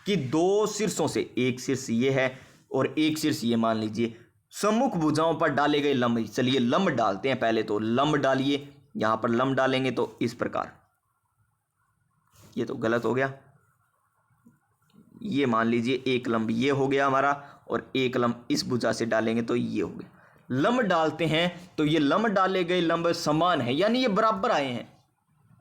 कि दो शीर्षों से, एक शीर्ष ये है और एक शीर्ष ये मान लीजिए, सम्मुख भुजाओं पर डाले गए लंब। चलिए लंब डालते हैं पहले, तो लंब डालिए, यहां पर लंब डालेंगे तो इस प्रकार, ये तो गलत हो गया, ये मान लीजिए एक लंब ये हो गया हमारा और एक लंब इस भुजा से डालेंगे तो ये हो गया। लंब डालते हैं तो ये लंब डाले गए लंब समान है, यानी ये बराबर आए हैं।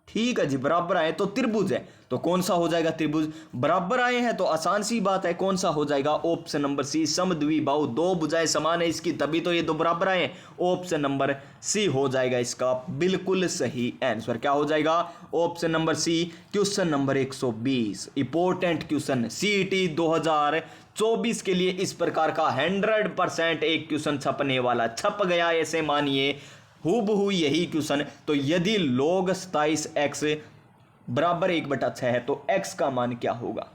ठीक है जी, बराबर आए तो त्रिभुज है, तो कौन सा हो जाएगा त्रिभुज। बराबर आए हैं तो आसान सी बात है, कौन सा हो जाएगा, ऑप्शन नंबर सी, समद्विबाहु, दो भुजाएं समान है इसकी, तभी तो ये दो बराबर आए हैं। ऑप्शन नंबर सी हो जाएगा इसका बिल्कुल सही आंसर। क्या हो जाएगा, option number C. Question number 120 important question, CET 2024 के लिए इस प्रकार का 100% एक क्वेश्चन छपने वाला, छप गया ऐसे मानिए हूबहू यही क्वेश्चन। तो यदि log 27x बराबर 1/6 है, तो x का मान क्या होगा।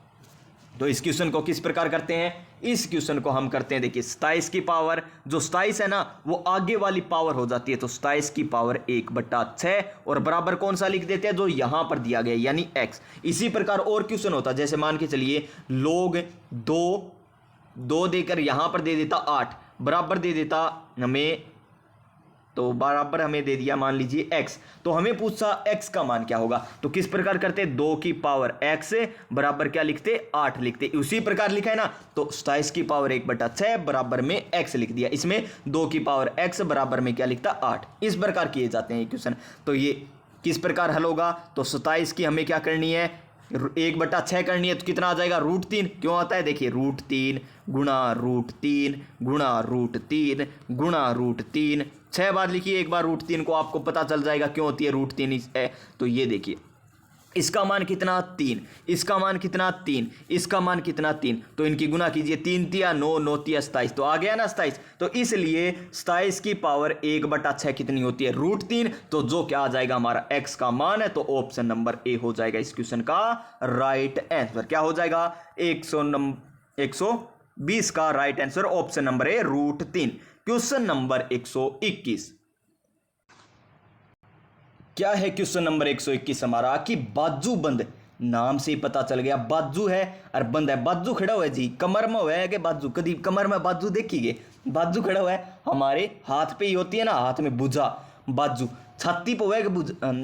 तो इस क्वेश्चन को किस प्रकार करते हैं, इस क्वेश्चन को हम करते हैं, देखिए 27 की पावर, जो 27 है ना वो आगे वाली पावर हो जाती है, तो 27 की पावर 1/6 और बराबर कौन सा लिख देते हैं, जो यहां पर दिया गया यानी x। इसी प्रकार और क्वेश्चन होता, जैसे मान के चलिए log 2 देकर यहां पर दे देता 8, बराबर दे देता हमें, तो बराबर हमें दे दिया मान लीजिए x, तो हमें पूछा x का मान क्या होगा। तो किस प्रकार करते, 2 की पावर x बराबर क्या लिखते, 8 लिखते। उसी प्रकार लिखा है ना, तो 27 की पावर 1/6 बराबर में x लिख दिया, इसमें 2 की पावर x बराबर में क्या लिखता, 8। इस प्रकार किए जाते हैं ये क्वेश्चन। तो ये किस प्रकार हल होगा, तो 27 की हमें क्या करनी है, 1/6 करनी है, तो कितना आ जाएगा, √3। क्यों आता है, देखिए √3 गुणा √3 गुणा √3 गुणा √3, 6 बार लिखिए एक बार √3 को, आपको पता चल जाएगा क्यों होती है √3 है। तो ये देखिए इसका मान कितना 3, इसका मान कितना 3, इसका मान कितना 3, तो इनकी गुना कीजिए, 3 तिया 9, 9 तिया 27, तो आ गया ना 27। तो इसलिए 27 की पावर 1/6 कितनी होती है, √3। तो जो क्या आ जाएगा हमारा x का मान है, तो ऑप्शन नंबर ए हो जाएगा इस क्वेश्चन का राइट आंसर। क्या हो जाएगा, 120 का राइट आंसर ऑप्शन नंबर ए √3। क्वेश्चन नंबर 121, क्या है क्वेश्चन नंबर 121 हमारा, कि बाजू बंद, नाम से ही पता चल गया बाजू है और बंद है। बाजू खड़ा हुआ है जी, कमर में हुआ है कि बाजू, कभी कमर में बाजू देखिए, बाजू खड़ा हुआ है, हमारे हाथ पे ही होती है ना, हाथ में भुजा, बाजू छाती पे हुआ है कि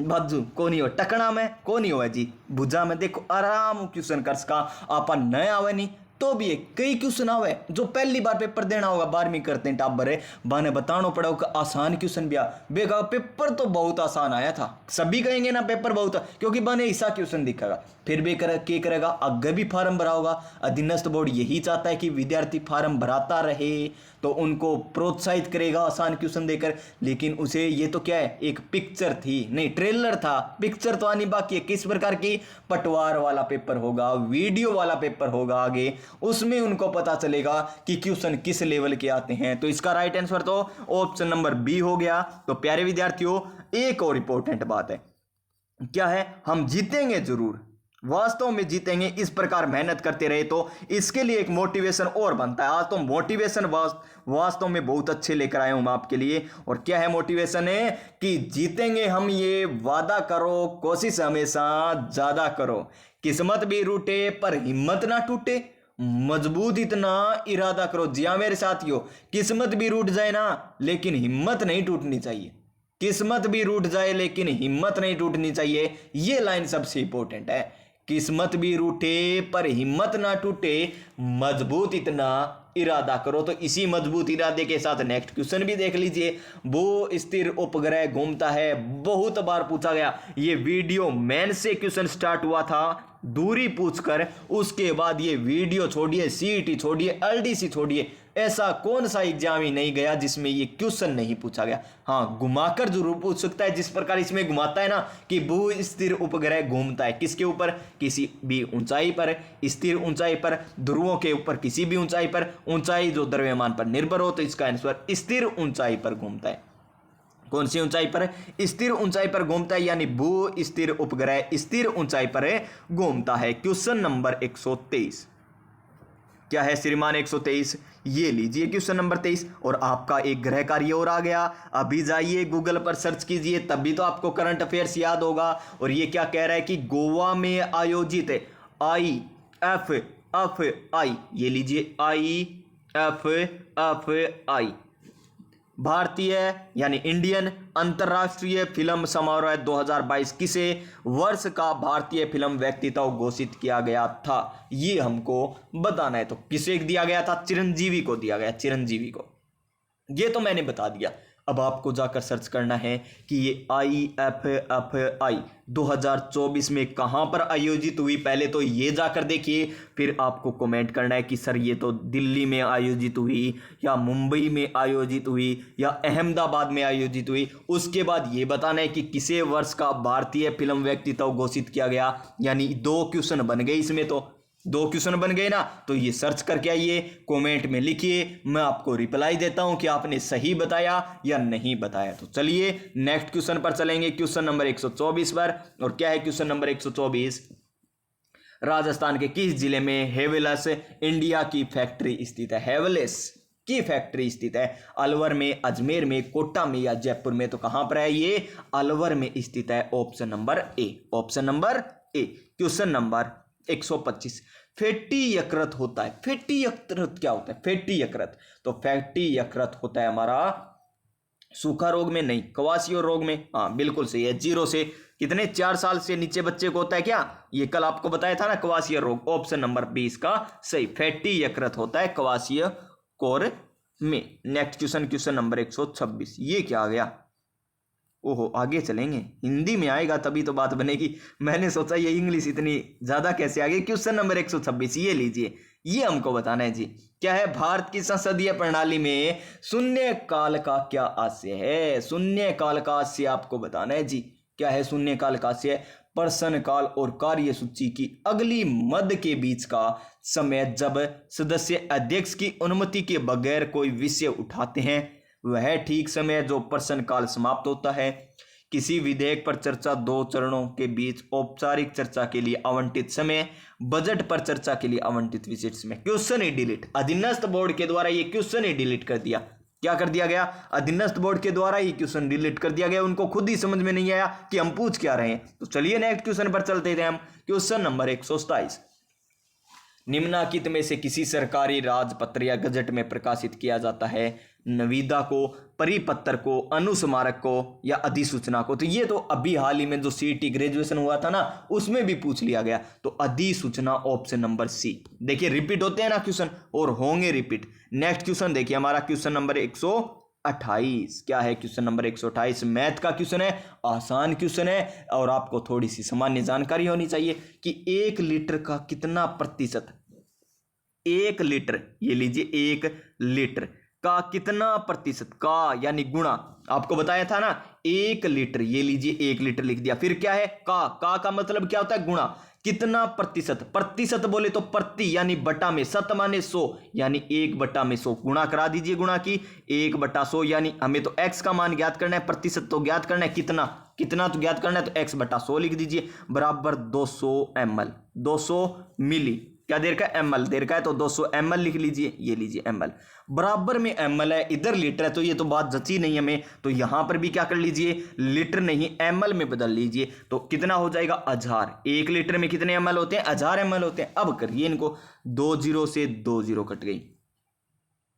बाजू को नहीं हो, टकना में को नहीं हुआ जी, भुजा में। देखो आराम क्वेश्चन कर सका आप नया आवे नहीं तो भी कई क्वेश्चन आवे जो पहली बार पेपर देना होगा, 12वीं करते हैं टाबर है, बाने बताना पड़ा होगा आसान क्वेश्चन भी आ बेगा, पेपर तो बहुत आसान आया था, सभी कहेंगे ना पेपर बहुत, क्योंकि बाने ऐसा क्वेश्चन दिखेगा। फिर भी क्या करेगा, आगे भी फार्म भरा होगा। अधीनस्थ बोर्ड यही चाहता है कि विद्यार्थी फार्म भराता रहे, तो उनको प्रोत्साहित करेगा आसान क्वेश्चन देकर। लेकिन उसे ये तो क्या है, एक पिक्चर थी, नहीं ट्रेलर था, पिक्चर तो आनी बाकी है। किस प्रकार की, पटवार वाला पेपर होगा, वीडियो वाला पेपर होगा आगे, उसमें उनको पता चलेगा कि क्वेश्चन किस लेवल के आते हैं। तो इसका राइट आंसर तो ऑप्शन नंबर बी हो गया। तो प्यारे विद्यार्थियों, एक और इंपॉर्टेंट बात है, क्या है, हम जीतेंगे जरूर, वास्तव में जीतेंगे, इस प्रकार मेहनत करते रहे तो इसके लिए एक मोटिवेशन और बनता है। आज तो मोटिवेशन वास्तव में बहुत अच्छे लेकर आया हूं मैं आपके लिए। और क्या है मोटिवेशन, है कि जीतेंगे हम, ये वादा करो, कोशिश हमेशा ज्यादा करो, किस्मत भी रूठे पर हिम्मत ना टूटे, मजबूत इतना इरादा करो। जी हाँ मेरे साथियों, किस्मत भी रूठ जाए ना, लेकिन हिम्मत नहीं टूटनी चाहिए, किस्मत भी रूठ जाए लेकिन हिम्मत नहीं टूटनी चाहिए। ये लाइन सबसे इंपॉर्टेंट है, किस्मत भी रूठे पर हिम्मत ना टूटे, मजबूत इतना इरादा करो। तो इसी मजबूत इरादे के साथ नेक्स्ट क्वेश्चन भी देख लीजिए। वो स्थिर उपग्रह घूमता है, बहुत बार पूछा गया, ये वीडियो मैन से क्वेश्चन स्टार्ट हुआ था, दूरी पूछकर, उसके बाद ये वीडियो छोड़िए, सीईटी छोड़िए, एलडीसी छोड़िए, ऐसा कौन सा एग्जाम ही नहीं गया जिसमें ये क्वेश्चन नहीं पूछा गया। हाँ, घुमाकर जरूर पूछ सकता है, जिस प्रकार इसमें घुमाता है ना कि भू स्थिर उपग्रह घूमता है किसके ऊपर, किसी भी ऊंचाई पर, स्थिर ऊंचाई पर, ध्रुवों के ऊपर किसी भी ऊंचाई पर, ऊंचाई जो द्रव्यमान पर निर्भर हो, तो इसका आंसर स्थिर ऊंचाई पर घूमता है। कौन सी ऊंचाई पर, स्थिर ऊंचाई पर घूमता है, यानी भू स्थिर उपग्रह स्थिर ऊंचाई पर घूमता है। क्वेश्चन नंबर 123, क्या है श्रीमान 123, ये लीजिए क्वेश्चन नंबर 23। और आपका एक गृह कार्य और आ गया, अभी जाइए गूगल पर सर्च कीजिए, तभी तो आपको करंट अफेयर्स याद होगा। और ये क्या कह रहा है कि गोवा में आयोजित IFFI, ये लीजिए IFFI, भारतीय यानी इंडियन अंतर्राष्ट्रीय फिल्म समारोह 2022 किसे वर्ष का भारतीय फिल्म व्यक्तित्व घोषित किया गया था, ये हमको बताना है। तो किसे दिया गया था, चिरंजीवी को दिया गया, चिरंजीवी को। ये तो मैंने बता दिया, अब आपको जाकर सर्च करना है कि ये IFFI 2024 में कहां पर आयोजित हुई, पहले तो ये जाकर देखिए, फिर आपको कमेंट करना है कि सर ये तो दिल्ली में आयोजित हुई, या मुंबई में आयोजित हुई, या अहमदाबाद में आयोजित हुई। उसके बाद ये बताना है कि किसे वर्ष का भारतीय फिल्म व्यक्तित्व घोषित किया गया। यानी 2 क्वेश्चन बन गए इसमें, तो दो क्वेश्चन बन गए ना, तो ये सर्च करके आइए, कमेंट में लिखिए, मैं आपको रिप्लाई देता हूं कि आपने सही बताया या नहीं बताया। तो चलिए नेक्स्ट क्वेश्चन पर चलेंगे, क्वेश्चन नंबर 124 पर। और क्या है क्वेश्चन नंबर 124? राजस्थान के किस जिले में हेवेल्स इंडिया की फैक्ट्री स्थित है? हेवेल्स की फैक्ट्री स्थित है? अलवर में, अजमेर में, कोटा में या जयपुर में? तो कहां पर है ये? अलवर में स्थित है। ऑप्शन नंबर ए, ऑप्शन नंबर ए। क्वेश्चन नंबर 125, फैटी यकृत होता है। फैटी यकृत क्या होता है? फैटी यकृत, तो फैटी यकृत होता है हमारा सूखा रोग में, नहीं क्वासियो रोग में। हाँ बिल्कुल सही है। 0 से कितने 4 साल से नीचे बच्चे को होता है क्या? ये कल आपको बताया था ना, क्वासियो रोग। ऑप्शन नंबर 20 का सही, फैटी यकृत होता है क्वासियो कोर में। नेक्स्ट क्वेश्चन, क्वेश्चन नंबर 126, ये क्या आ गया? ओहो, आगे चलेंगे, हिंदी में आएगा तभी तो बात बनेगी। मैंने सोचा ये इंग्लिश इतनी ज्यादा कैसे आ गई। क्वेश्चन नंबर 126 ये लीजिए, ये हमको बताना है जी। क्या है? भारत की संसदीय प्रणाली में शून्य काल का क्या आशय है? शून्य काल का आशय आपको बताना है जी। क्या है शून्य काल का आशय? प्रश्न काल और कार्यसूची की अगली मद के बीच का समय जब सदस्य अध्यक्ष की अनुमति के बगैर कोई विषय उठाते हैं, वह ठीक समय जो प्रश्न काल समाप्त होता है। किसी विधेयक पर चर्चा 2 चरणों के बीच औपचारिक चर्चा के लिए आवंटित समय, बजट पर चर्चा के लिए आवंटित विशिष्ट समय। क्वेश्चन ही डिलीट, अधीनस्थ बोर्ड के द्वारा ये क्वेश्चन ही डिलीट कर दिया। क्या कर दिया गया? अधीनस्थ बोर्ड के द्वारा ही क्वेश्चन डिलीट कर दिया गया। उनको खुद ही समझ में नहीं आया कि हम पूछ क्या रहे हैं। तो चलिए नेक्स्ट क्वेश्चन पर चलते थे हम। क्वेश्चन नंबर 127, निम्नलिखित में से किसी सरकारी राजपत्र या गजट में प्रकाशित किया जाता है? निविदा को, परिपत्र को, अनुस्मारक को या अधिसूचना को? तो ये तो अभी हाल ही में जो सीईटी ग्रेजुएशन हुआ था ना, उसमें भी पूछ लिया गया। तो अधिसूचना, ऑप्शन नंबर सी। देखिए रिपीट होते हैं ना क्वेश्चन, और होंगे रिपीट। नेक्स्ट क्वेश्चन देखिए, हमारा क्वेश्चन नंबर 128। क्या है क्वेश्चन नंबर 128? मैथ का क्वेश्चन है, आसान क्वेश्चन है, और आपको थोड़ी सी सामान्य जानकारी होनी चाहिए कि 1 लीटर का कितना प्रतिशत, 1 लीटर, ये लीजिए 1 लीटर का कितना प्रतिशत, का यानी गुणा, आपको बताया था ना 1 लीटर, ये लीजिए 1 लीटर लिख दिया। फिर क्या है? का मतलब क्या होता है? गुणा। कितना प्रतिशत? प्रतिशत बोले तो प्रति यानी बटा में, शत माने 100 यानी 1/100, गुणा करा दीजिए। गुणा की 1/100 यानी हमें तो x का मान ज्ञात करना है, प्रतिशत तो ज्ञात करना है, कितना तो ज्ञात करना है, तो x/100 लिख दीजिए, बराबर 200 ml, 200 मिली, क्या देर का? ml देर का है, तो 200 ml लिख लीजिए। ये लीजिए ml, बराबर में ml है, इधर लीटर है, तो ये तो बात जची नहीं हमें। तो यहां पर भी क्या कर लीजिए, लीटर नहीं ml में बदल लीजिए। तो कितना हो जाएगा? 1000। 1 लीटर में कितने ml होते हैं? 1000 ml होते हैं। अब करिए इनको, 2 0 से 2 0 कट गई,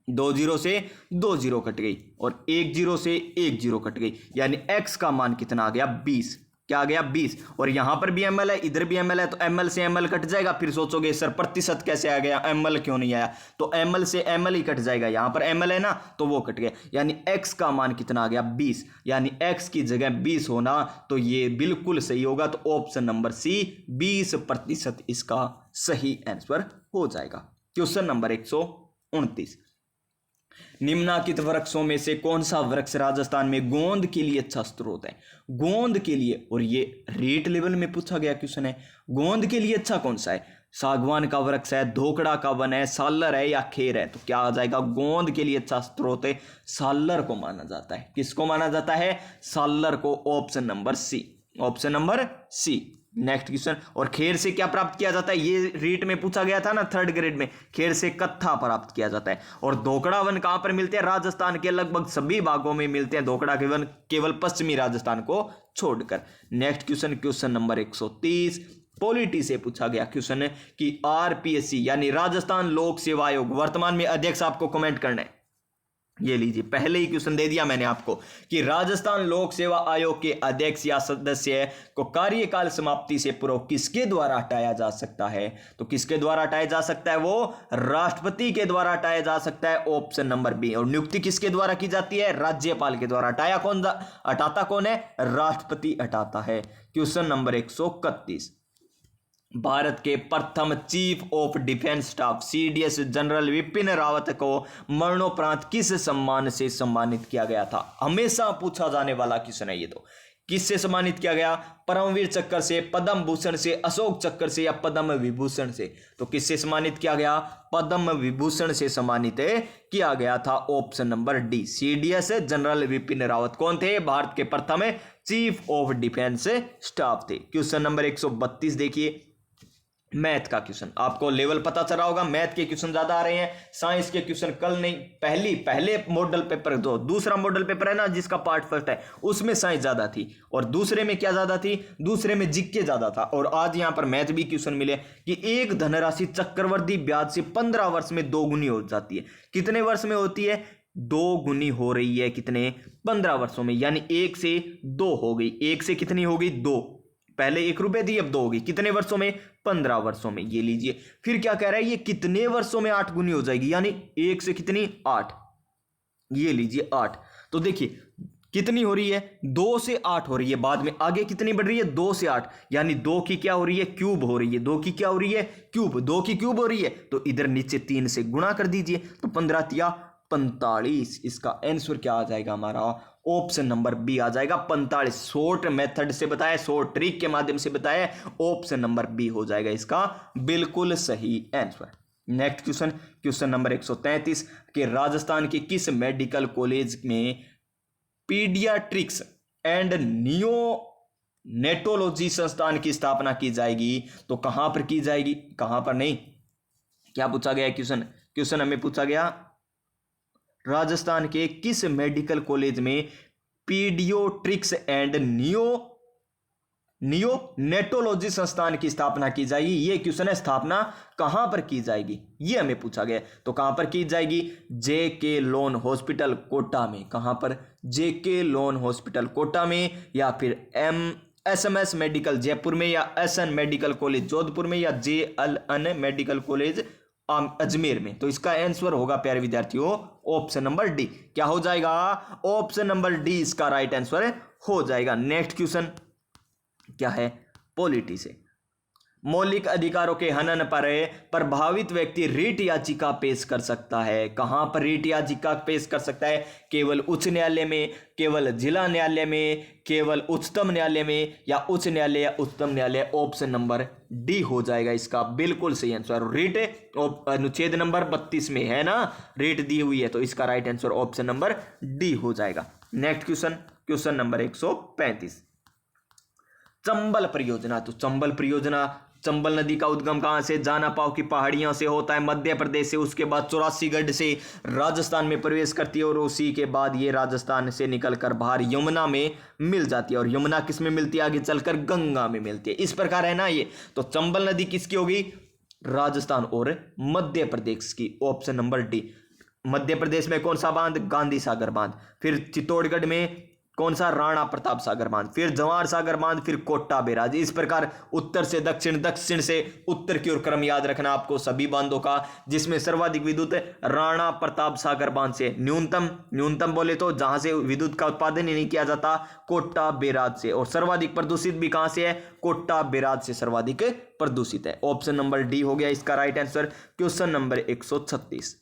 2 0 से 2 0 कट गई, और 1 0 से 1 0 कट गई, यानी x का मान कितना आ गया? 20। क्या आ गया? 20। और यहां पर भी ml है, इधर भी ml है, तो ml से ml कट जाएगा। फिर सोचोगे सर प्रतिशत कैसे आ गया, ml क्यों नहीं आया? तो ml से ml ही कट जाएगा, यहां पर ml है ना, तो वो कट गया, यानी x का मान कितना आ गया? 20, यानी x की जगह 20 होना, तो ये बिल्कुल सही होगा। तो ऑप्शन नंबर सी, 20% इसका सही आंसर हो जाएगा। क्वेश्चन नंबर 129, निम्नलिखित वृक्षों में से कौन सा वृक्ष राजस्थान में गोंद के लिए अच्छा स्रोत है? गोंद के लिए, और ये रेट लेवल में पूछा गया क्वेश्चन है, गोंद के लिए अच्छा कौन सा है? सागवान का वृक्ष है, धोकड़ा का वन है, सालर है या खेर है? तो क्या आ जाएगा? गोंद के लिए अच्छा स्रोत है सालर को माना जाता है। किसको माना जाता है? सालर को। Option number C, option number C. Next question, और खेर से क्या प्राप्त किया जाता है? ये रीट में पूछा गया था ना 3rd ग्रेड में, खेर से कत्था प्राप्त किया जाता है। और धोकड़ा वन कहां पर मिलते हैं? राजस्थान के लगभग सभी भागों में मिलते हैं धोकड़ा के वन, केवल पश्चिमी राजस्थान को छोड़कर। Next question, question number 130, polity से पूछा गया क्वेश्चन है कि आरपीएससी यानी राजस्थान लोक सेवा आयोग वर्तमान में अध्यक्ष आपको कमेंट करना है। ये लीजिए, पहले ही क्वेश्चन दे दिया मैंने आपको कि राजस्थान लोक सेवा आयोग के अध्यक्ष या सदस्य को कार्यकाल समाप्ति से पूर्व किसके द्वारा हटाया जा सकता है? तो किसके द्वारा हटाया जा सकता है? वो राष्ट्रपति के द्वारा हटाया जा सकता है। Option number B. और नियुक्ति किसके द्वारा की जाती है? राज्यपाल के द्वारा। हटाता कौन है? राष्ट्रपति हटाता है। क्वेश्चन नंबर 131, भारत के प्रथम chief of defence staff CDS general Vipin Rawat को मरणोपरांत किस सम्मान से सम्मानित किया गया था? हमेशा पूछा जाने वाला क्वेश्चन है ये तो। किससे सम्मानित किया गया? परमवीर चक्र से, पद्म भूषण से, अशोक चक्र से या पद्म विभूषण से? तो किससे सम्मानित किया गया? पद्म विभूषण से सम्मानित किया गया था। Option number D, CDS general Vipin Rawat. कौन थे? भारत के प्रथम चीफ ऑफ डिफेंस स्टाफ थे। क्वेश्चन नंबर 132 देखिए, मैथ का क्वेश्चन। आपको लेवल पता चला होगा, मैथ के क्वेश्चन ज्यादा आ रहे हैं, साइंस के क्वेश्चन कल नहीं, पहले मॉडल पेपर, जो दूसरा मॉडल पेपर है ना जिसका पार्ट फर्स्ट है, उसमें साइंस ज्यादा थी और दूसरे में क्या ज्यादा थी? दूसरे में जीके ज्यादा था। और आज यहां पर मैथ भी क्वेश्चन मिले कि एक धनराशि चक्रवृद्धि ब्याज से 15 वर्ष में 2 गुनी हो जाती है। कितने वर्ष में होती है? 2 गुनी हो रही है। कितने? 15 वर्षों में, यानी 1 से 2 हो गई। 1 से कितनी हो गई? 2। पहले 1 रुपए थी, अब 2 होगी। कितने वर्षों में? 15 वर्षों में। ये लीजिए, फिर क्या कह रहा है? ये कितने वर्षों में 8 गुनी हो जाएगी, यानी 1 से कितनी? 8। ये लीजिए 8। तो देखिए कितनी हो रही है? 2 से 8 हो रही है। बाद में आगे कितनी बढ़ रही है? 2 से 8, यानी 2 की क्या हो रही है? क्यूब हो रही है। 2 की क्या हो रही है? क्यूब। 2 की क्यूब हो रही है, तो इधर नीचे 3 से गुणा कर दीजिए, तो 15 तिया 45। इसका आंसर क्या आ जाएगा हमारा? ऑप्शन नंबर बी आ जाएगा 45। शॉर्ट मेथड से बताया, शॉर्ट ट्रिक के माध्यम से बताया, ऑप्शन नंबर बी हो जाएगा इसका बिल्कुल सही answer. Next question, question number 133 कि राजस्थान के किस मेडिकल कॉलेज में पीडियाट्रिक्स एंड नियोनेटोलॉजी संस्थान की स्थापना की जाएगी? तो कहां पर की जाएगी? कहां पर नहीं, क्या पूछा गया क्वेश्चन? क्वेश्चन हमें पूछा गया राजस्थान के किस मेडिकल कॉलेज में पीडियोट्रिक्स एंड नियोनेटोलॉजी संस्थान की स्थापना की जाएगी? ये क्वेश्चन है, स्थापना कहां पर की जाएगी, ये हमें पूछा गया। तो कहां पर की जाएगी? जेके लोन हॉस्पिटल कोटा में। कहां पर? जेके लोन हॉस्पिटल कोटा में, या फिर एसएमएस मेडिकल जयपुर में, या एसएन मेडिकल कॉलेज जोधपुर में, या जेएलएन मेडिकल कॉलेज अजमेर में। तो इसका आंसर होगा प्यारे विद्यार्थियों ऑप्शन नंबर डी। क्या हो जाएगा? ऑप्शन नंबर डी इसका राइट आंसर हो जाएगा। नेक्स्ट क्वेश्चन क्या है? पॉलिटी से। मौलिक अधिकारों के हनन पर प्रभावित व्यक्ति रीट याचिका पेश कर सकता है। कहां पर रीट याचिका पेश कर सकता है? केवल उच्च न्यायालय में, केवल जिला न्यायालय में, केवल उच्चतम न्यायालय में, या उच्च न्यायालय या उच्चतम न्यायालय? ऑप्शन नंबर डी हो जाएगा इसका बिल्कुल सही आंसर। रीट अनुच्छेद नंबर 32 में है ना, रीट दी हुई है, तो इसका right answer option number D हो जाएगा। Next question, question number 135 Chambal परियोजना। तो चंबल परियोजना, चंबल नदी का उद्गम कहां से? जानापाव की पहाड़ियों से होता है, मध्य प्रदेश से, उसके बाद 84 गढ़ से राजस्थान में प्रवेश करती है, और उसी के बाद ये राजस्थान से निकलकर बाहर यमुना में मिल जाती है, और यमुना किस में मिलती है? आगे चलकर गंगा में मिलती है। इस प्रकार है ना ये। तो चंबल नदी किसकी होगी? राजस्थान और मध्य प्रदेश की। Option number D. Madhya Pradesh में कौन सा बांध? गांधी सागर बांध। फिर चित्तौड़गढ़ में कौन सा? राणा प्रताप सागर बांध। फिर जवाहर सागर बांध, फिर कोटा बैराज। इस प्रकार उत्तर से दक्षिण, दक्षिण से उत्तर की ओर क्रम याद रखना आपको सभी बांधों का, जिसमें सर्वाधिक विद्युत राणा प्रताप सागर बांध से, न्यूनतम बोले तो जहां से विद्युत का उत्पादन ही नहीं किया जाता, कोटा बैराज से, और सर्वाधिक प्रदूषित भी कहां से है? कोटा बैराज से सर्वाधिक प्रदूषित है। ऑप्शन नंबर डी हो गया इसका राइट आंसर। क्वेश्चन नंबर 136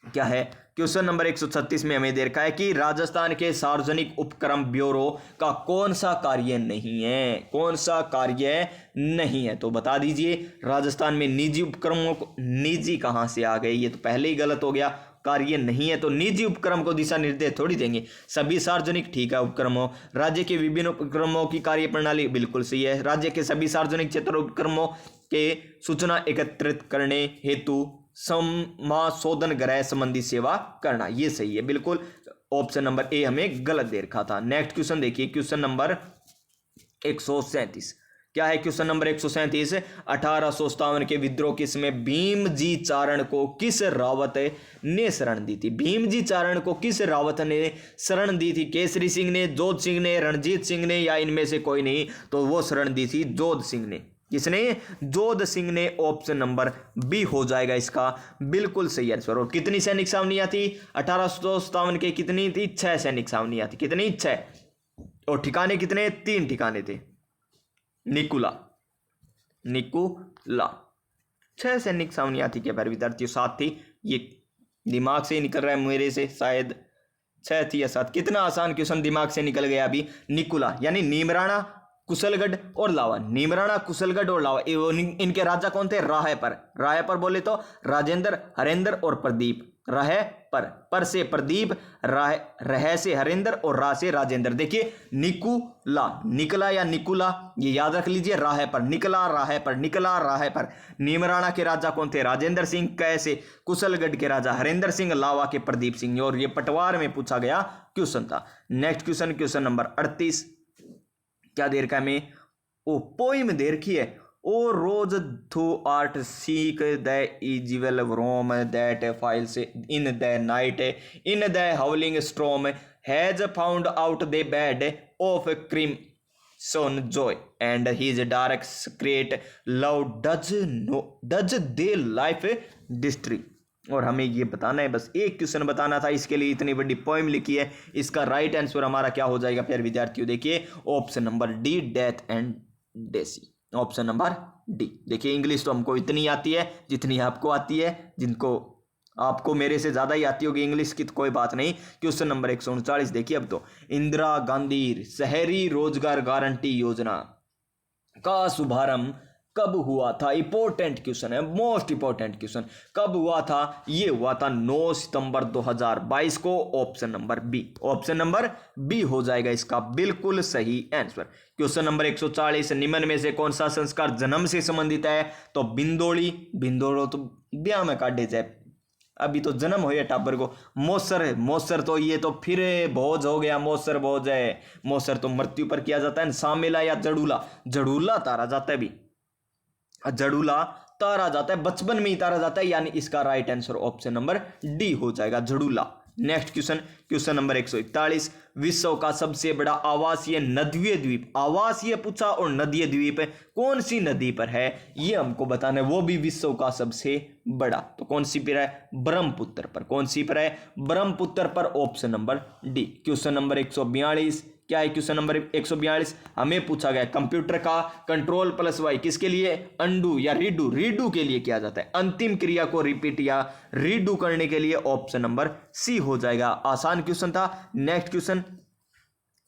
क्या है? क्वेश्चन नंबर 136 में हमें दे रखा है कि राजस्थान के सार्वजनिक उपक्रम ब्यूरो का कौन सा कार्य नहीं है? कौन सा कार्य नहीं है? तो बता दीजिए। राजस्थान में निजी उपक्रमों को, निजी कहां से आ गए? ये तो पहले ही गलत हो गया, कार्य नहीं है तो निजी उपक्रम को दिशा निर्देश थोड़ी देंगे। सभी सार्वजनिक ठीक है उपक्रमों। राज्य के विभिन्न उपक्रमों की कार्य प्रणाली बिल्कुल सही है। राज्य के सभी सार्वजनिक क्षेत्र उपक्रमों के सूचना एकत्रित करने हेतु समाशोधन गृह संबंधी सेवा करना, ये सही है बिल्कुल। ऑप्शन नंबर ए हमें गलत दे रखा था। नेक्स्ट क्वेश्चन देखिए, क्वेश्चन नंबर 137 क्या है? क्वेश्चन नंबर 137 1857 के विद्रोह के समय भीमजी चारण को किस रावत ने शरण दी थी? भीमजी चारण को किस रावत ने शरण दी थी? केसरी सिंह ने, जोध सिंह ने, रणजीत सिंह ने, या इनमें से कोई नहीं? तो वो शरण दी थी जोध सिंह ने। किसने? जोध सिंह ने। ऑप्शन नंबर बी हो जाएगा इसका बिल्कुल सही आंसर। और कितनी सैनिक छावनियां थी 1857 के? कितनी थी? 6 सैनिक छावनियां थी। कितनी? 6। और ठिकाने कितने? 3 ठिकाने थे। निकुला 6 सैनिक छावनियां थी क्या प्यारे विद्यार्थियों? 7 थी। ये दिमाग से ही निकल रहा है मेरे से शायद, 6 थी या 7, कितना आसान क्वेश्चन दिमाग से निकल गया अभी। निकुला यानी नीमराणा, कुशलगढ़ और लावा। नीमराणा, कुशलगढ़ और लावा, इनके राजा कौन थे? राय पर। राय पर बोले तो राजेंद्र, हरेंद्र और प्रदीप। रह पर से प्रदीप, रह से हरेंद्र और रा से राजेंद्र। देखिए निकुला, निकला या निकुला, ये याद रख लीजिए। राह पर निकला, राह पर निकला, राह पर। नीमराणा के राजा कौन थे? राजेंद्र सिंह। कैसे? कुशलगढ़ के राजा हरेंद्र सिंह, लावा के प्रदीप सिंह। और ये पटवार में पूछा गया क्वेश्चन था। Next question, question number 38। क्या दे रखा है हमें? ओ पोइम दे रखी है। O rose thou art sick the invisible worm that flies in the night in the howling storm has found out the bed of crimson joy and his dark secret love does thy life destroy. और हमें ये बताना है, बस एक question बताना था, इसके लिए इतनी बड़ी पोएम लिखी है। इसका राइट आंसर हमारा क्या हो जाएगा प्यारे विद्यार्थियों? देखिए option number D, death and डेसी। Option number D. देखिए इंग्लिश तो हमको इतनी आती है जितनी आपको आती है, जिनको आपको मेरे से ज्यादा ही आती होगी इंग्लिश की तो कोई बात नहीं। क्वेश्चन नंबर 139 देखिए अब तो। इंदिरा गांधी शहरी रोजगार गारंटी योजना का शुभारंभ कब हुआ था? इंपॉर्टेंट क्वेश्चन है, मोस्ट इंपॉर्टेंट क्वेश्चन। कब हुआ था? ये हुआ था 9 सितंबर 2022 को। Option number B. Option number B हो जाएगा इसका बिल्कुल सही आंसर। क्वेश्चन नंबर 140, निम्न में से कौन सा संस्कार जन्म से संबंधित है? तो बिंदोड़ी, बिंदोड़ो तो ब्याह में काटे जाए, अभी तो जन्म हो या टाबर को। मोसर, मोसर तो ये तो फिर भोज हो गया, मोसर भोज है। मोसर तो मृत्यु पर किया जाता है। सामेला या जड़ूला, जड़ूला तारा जाता है, भी जड़ूला तारा जाता है, बचपन में ही तारा जाता है, यानी इसका right answer option number D हो जाएगा, Jadula. Next question, question number 141। विश्व का सबसे बड़ा आवासीय नदीय द्वीप, आवासीय पूछा और नदीय द्वीप कौन सी नदी पर है ये हमको बताना है, वो भी विश्व का सबसे बड़ा। तो कौन सी पर है? ब्रह्मपुत्र पर। कौन सी पर है? ब्रह्मपुत्र पर। Option number D. Question number 142। क्या है क्वेश्चन नंबर 142? हमें पूछा गया कंप्यूटर का कंट्रोल प्लस वाई किसके लिए? अंडू या रीडू, रीडू के लिए किया जाता है। अंतिम क्रिया को रिपीट या रीडू करने के लिए ऑप्शन नंबर सी हो जाएगा। आसान क्वेश्चन था। नेक्स्ट क्वेश्चन,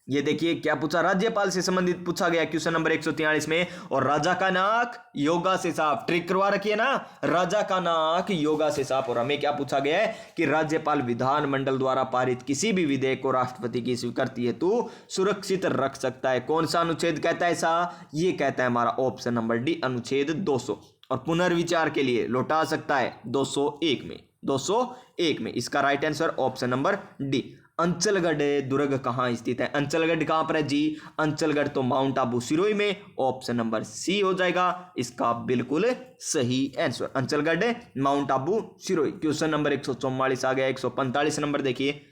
ये देखिए क्या पूछा, राज्यपाल से संबंधित पूछा गया क्वेश्चन नंबर 143 में। और राजा का नाक योगा से साफ, ट्रिक करवा रखी है ना, राजा का नाक योगा से साफ। और हमें क्या पूछा गया है कि राज्यपाल विधानमंडल द्वारा पारित किसी भी विधेयक को राष्ट्रपति की स्वीकृति हेतु सुरक्षित रख सकता है। कौन सा अनुच्छेद कहता है ऐसा? ये कहता है हमारा ऑप्शन नंबर डी, अनुच्छेद 200। और पुनर्विचार के लिए लौटा सकता है 201 में, 201 में। इसका right answer option number D. Anchalgarh दुर्ग कहाँ स्थित है? अंचलगढ़ कहाँ पर है जी? अंचलगढ़ तो माउंट आबू सिरोही में। ऑप्शन नंबर सी हो जाएगा इसका बिल्कुल सही answer, Anchalgarh Mount Abu Sirohi. Question number 144 आ गया। 145 नंबर देखिए,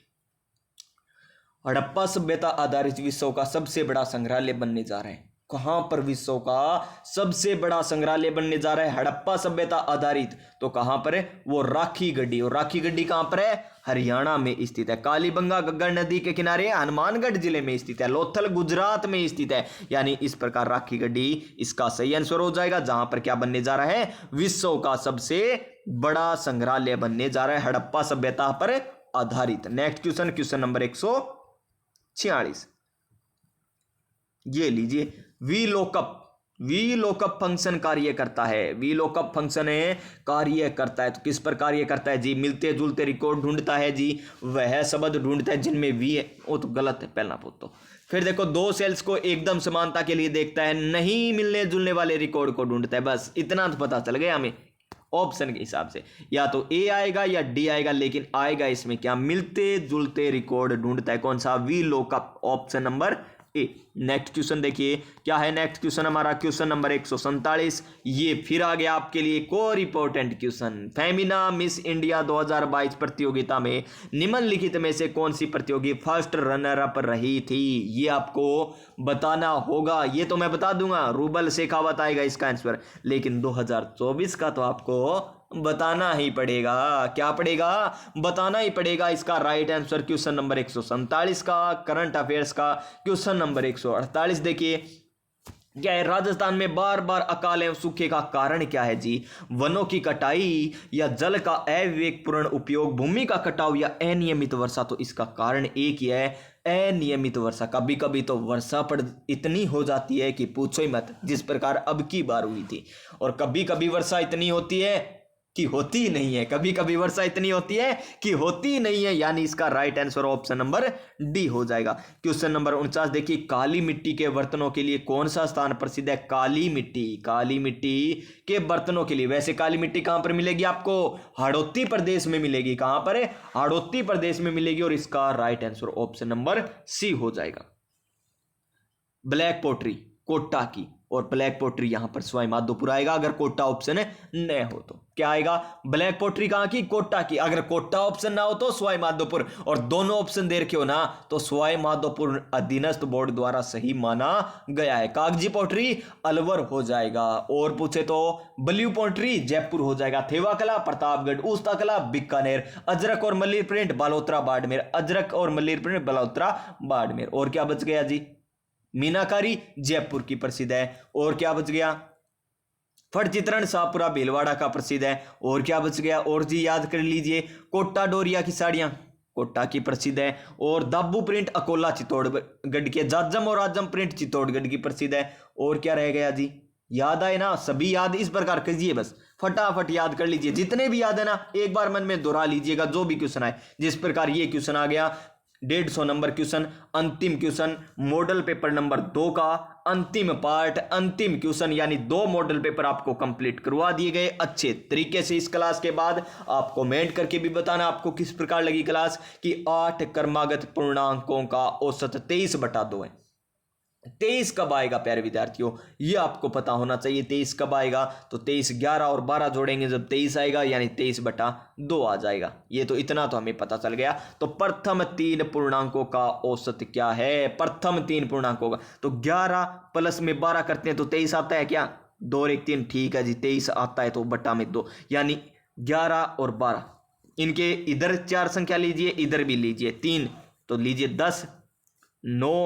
हड़प्पा सभ्यता आधारित विश्व का सबसे बड़ा संग्रहालय बनने जा रहा है। कहां पर विश्व का सबसे बड़ा संग्रहालय बनने जा रहा है? हड़प्पा सभ्यता आधारित। तो कहां पर है वो? राखी गढ़ी। और राखी गढ़ी कहां पर है? हरियाणा में स्थित है। कालीबंगा गग्गर नदी के किनारे हनुमानगढ़ जिले में स्थित है। लोथल गुजरात में स्थित है। यानी इस प्रकार राखी गढ़ी इसका सही आंसर हो जाएगा, जहां पर क्या बनने जा रहा है? विश्व का सबसे बड़ा संग्रहालय बनने जा रहा है हड़प्पा सभ्यता पर आधारित। Next question, question number 146। ये लीजिए, वी लोकअप फंक्शन कार्य करता है। वी लोकअप फंक्शन है कार्य करता है, तो किस पर कार्य करता है जी? मिलते जुलते रिकॉर्ड ढूंढता है जी, वह शब्द ढूंढता है जिनमें वी है। वो तो गलत है पहला तो। फिर देखो, दो सेल्स को एकदम समानता के लिए देखता है, नहीं मिलने जुलने वाले रिकॉर्ड को ढूंढता है। बस इतना तो पता चल गया हमें ऑप्शन के हिसाब से, या तो ए आएगा या डी आएगा, लेकिन आएगा इसमें क्या? मिलते जुलते रिकॉर्ड ढूंढता है। कौन सा? वी लोकअप, option number A. Next question देखिए क्या है। नेक्स्ट क्वेश्चन हमारा क्वेश्चन नंबर 147। ये फिर आ गया आपके लिए एक और important question. Femina Miss India 2022 प्रतियोगिता में निम्नलिखित में से कौन सी प्रतियोगी फर्स्ट रनर अप रही थी? ये आपको बताना होगा। ये तो मैं बता दूंगा, रूबल शेखावत आएगा इसका आंसर, लेकिन 2024 का तो आपको बताना ही पड़ेगा। क्या पड़ेगा? बताना ही पड़ेगा। इसका राइट आंसर क्वेश्चन नंबर 147 का, करंट अफेयर्स का क्वेश्चन नंबर 148 देखिए। क्या है, राजस्थान में बार बार अकाल एवं सूखे का कारण क्या है जी? वनों की कटाई या जल का अविवेकपूर्ण उपयोग, भूमि का कटाव या अनियमित वर्षा। तो इसका कारण एक ही है, अनियमित वर्षा। कभी कभी तो वर्षा पड़ इतनी हो जाती है कि पूछो ही मत, जिस प्रकार अब की बार हुई थी। और कभी कभी वर्षा इतनी होती है कि होती ही नहीं है, कभी कभी वर्षा इतनी होती है कि होती ही नहीं है, यानी इसका right answer option number D हो जाएगा। क्वेश्चन नंबर 49 देखिए, काली मिट्टी के बर्तनों के लिए कौन सा स्थान प्रसिद्ध है? काली मिट्टी, काली मिट्टी के बर्तनों के लिए। वैसे काली मिट्टी कहां पर मिलेगी आपको? हाड़ौती प्रदेश में मिलेगी। कहां पर है? हाड़ौती प्रदेश में मिलेगी, और इसका right answer option number C हो जाएगा। ब्लैक पोट्री कोटा की, और ब्लैक पोट्री यहां पर सवाई माधोपुर आएगा अगर कोटा ऑप्शन न हो तो। क्या आएगा? ब्लैक पोट्री कहां की? कोटा की। अगर कोटा ऑप्शन ना हो तो सवाई माधोपुर, और दोनों ऑप्शन दे रखे हो ना तो सवाई माधोपुर अधीनस्थ बोर्ड द्वारा सही माना गया है। कागजी पोट्री अलवर हो जाएगा, और पूछे तो ब्लू पोट्री जयपुर हो जाएगा। थेवा कला प्रतापगढ़, उस्ता कला बीकानेर, अजरक और मल्लीर प्रिंट बालोतरा बाड़मेर, अजरक और मल्लीर प्रिंट बालोतरा बाड़मेर। और क्या बच गया जी? मीनाकारी जयपुर की प्रसिद्ध है। और क्या बच गया? फट चित्रण शाहपुरा भीलवाड़ा का प्रसिद्ध है। और क्या बच गया? और जी याद कर लीजिए, कोटा डोरिया की साड़ियां कोटा की प्रसिद्ध है। और दाबू प्रिंट अकोला चित्तौड़गढ़ के, जाजम और आजम प्रिंट चित्तौड़गढ़ की प्रसिद्ध है। और क्या रह गया जी? याद आए ना? सभी याद इस प्रकार कीजिए, बस फटाफट याद कर लीजिए, जितने भी याद है ना एक बार मन में दोहरा लीजिएगा जो भी क्वेश्चन आए। जिस प्रकार ये क्वेश्चन आ गया 150 नंबर क्वेश्चन, अंतिम क्वेश्चन मॉडल पेपर नंबर 2 का अंतिम पार्ट, अंतिम क्वेश्चन, यानी 2 मॉडल पेपर आपको कंप्लीट करवा दिए गए अच्छे तरीके से। इस क्लास के बाद आप कमेंट करके भी बताना आपको किस प्रकार लगी क्लास, कि 8 क्रमागत पूर्णांकों का औसत 23/2 है। 23 कब आएगा प्यारे विद्यार्थियों, ये आपको पता होना चाहिए। 23 कब आएगा? तो 23 11 और 12 जोड़ेंगे जब 23 आएगा, यानी 23/2 आ जाएगा। ये तो इतना तो हमें पता चल गया। तो प्रथम 3 पूर्णांकों का औसत क्या है? प्रथम 3 पूर्णांकों का तो 11 प्लस में 12 करते हैं तो 23 आता है क्या? 2 और 1 3, ठीक है जी, 23 आता है। तो बटा में 2, यानी 11 और 12, इनके इधर 4 संख्या लीजिए, इधर भी लीजिए 3, तो लीजिए 10 9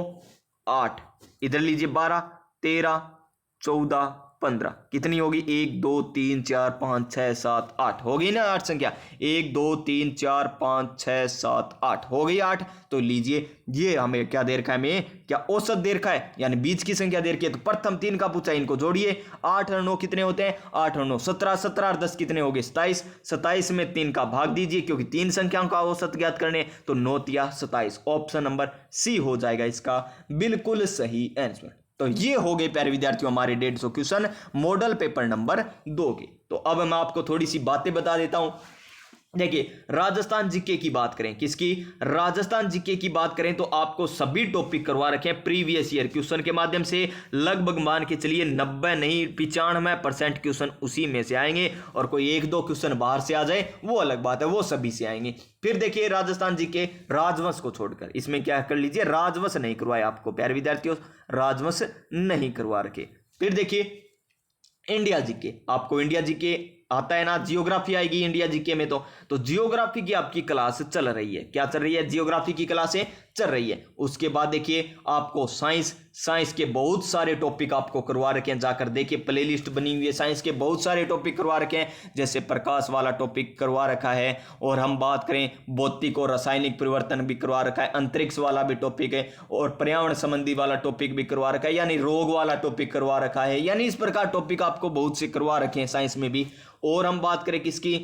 8, इधर लीजिए 12 13 14 15, कितनी होगी? 1 2 3 4 5 6 7 8 होगी ना 8 संख्या। 1 2 3 4 5 6 7 8 हो गई 8। तो लीजिए ये हमें क्या दे रखा है? हमें क्या औसत दे रखा है, यानी बीच की संख्या दे रखी है। तो प्रथम 3 का पूछा, इनको जोड़िए। 8 और 9 कितने होते हैं? 8 और 9 17, 17 और 10 कितने हो गए? 27। 27 में 3 का भाग दीजिए, क्योंकि 3 संख्याओं का औसत ज्ञात करने, तो 9 या 27। ऑप्शन नंबर सी हो जाएगा इसका बिल्कुल सही आंसर। तो ये हो गए प्यारे विद्यार्थियों हमारे 150 क्वेश्चन मॉडल पेपर नंबर 2 के। तो अब मैं आपको थोड़ी सी बातें बता देता हूं। देखिए, राजस्थान जीके की बात करें, किसकी? राजस्थान जीके की बात करें तो आपको सभी टॉपिक करवा रखे हैं प्रीवियस ईयर क्वेश्चन के माध्यम से। लगभग मान के चलिए 90 नहीं 95% क्वेश्चन उसी में से आएंगे, और कोई 1-2 क्वेश्चन बाहर से आ जाए वो अलग बात है, वो सभी से आएंगे। फिर देखिए राजस्थान जीके राजवंश को छोड़कर, इसमें क्या कर लीजिए, राजवंश नहीं करवाए आपको प्यारे विद्यार्थियों, राजवंश नहीं करवा रखे। फिर देखिए इंडिया जीके, आपको इंडिया जीके आता है ना, जियोग्राफी आएगी इंडिया जीके में। तो जियोग्राफी की आपकी क्लास चल रही है। क्या चल रही है? जियोग्राफी की क्लासें चल रही है। उसके बाद देखिए आपको साइंस के बहुत सारे टॉपिक आपको करवा रखे हैं, जाकर देखिए प्लेलिस्ट बनी हुई है, साइंस के बहुत सारे टॉपिक करवा रखे हैं। जैसे प्रकाश वाला टॉपिक करवा रखा है, और हम बात करें भौतिक और रासायनिक परिवर्तन भी करवा रखा है, अंतरिक्ष वाला भी टॉपिक है, और पर्यावरण संबंधी वाला टॉपिक भी करवा रखा है, यानी रोग वाला टॉपिक करवा रखा है। यानी इस प्रकार टॉपिक आपको बहुत से करवा रखे हैं साइंस में भी। और हम बात करें किसकी,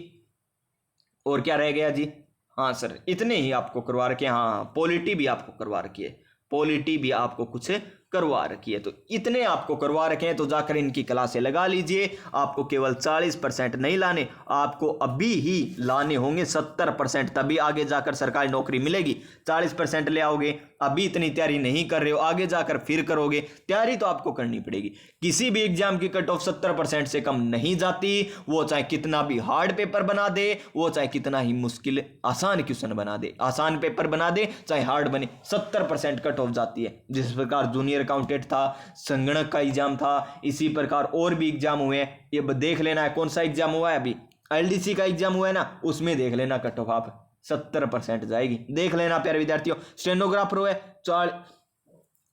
और क्या रह गया जी? हाँ सर, इतने ही आपको करवा रखे हैं। हाँ, पॉलिटी भी आपको करवा रखी है, पॉलिटी भी आपको कुछ करवा रखी है। तो इतने आपको करवा रखे हैं, तो जाकर इनकी क्लासें लगा लीजिए। आपको केवल 40% नहीं लाने, आपको अभी ही लाने होंगे 70%, तभी आगे जाकर सरकारी नौकरी मिलेगी। 40% ले आओगे, अभी इतनी तैयारी नहीं कर रहे हो, आगे जाकर फिर करोगे। तैयारी तो आपको करनी पड़ेगी। किसी भी एग्जाम की कट ऑफ 70% से कम नहीं जाती, वो चाहे कितना भी हार्ड पेपर बना दे, वो चाहे कितना ही मुश्किल आसान क्वेश्चन बना दे, आसान पेपर बना दे चाहे हार्ड बने, 70% कट ऑफ जाती है। जिस प्रकार जूनियर अकाउंटेंट था, संगणक का एग्जाम था, इसी प्रकार और भी एग्जाम हुए हैं। ये देख लेना है कौन सा एग्जाम हुआ है, अभी एलडीसी का एग्जाम हुआ है ना, उसमें देख लेना कट ऑफ आप 70% जाएगी, देख लेना प्यारे विद्यार्थियों। स्टेनोग्राफर हुए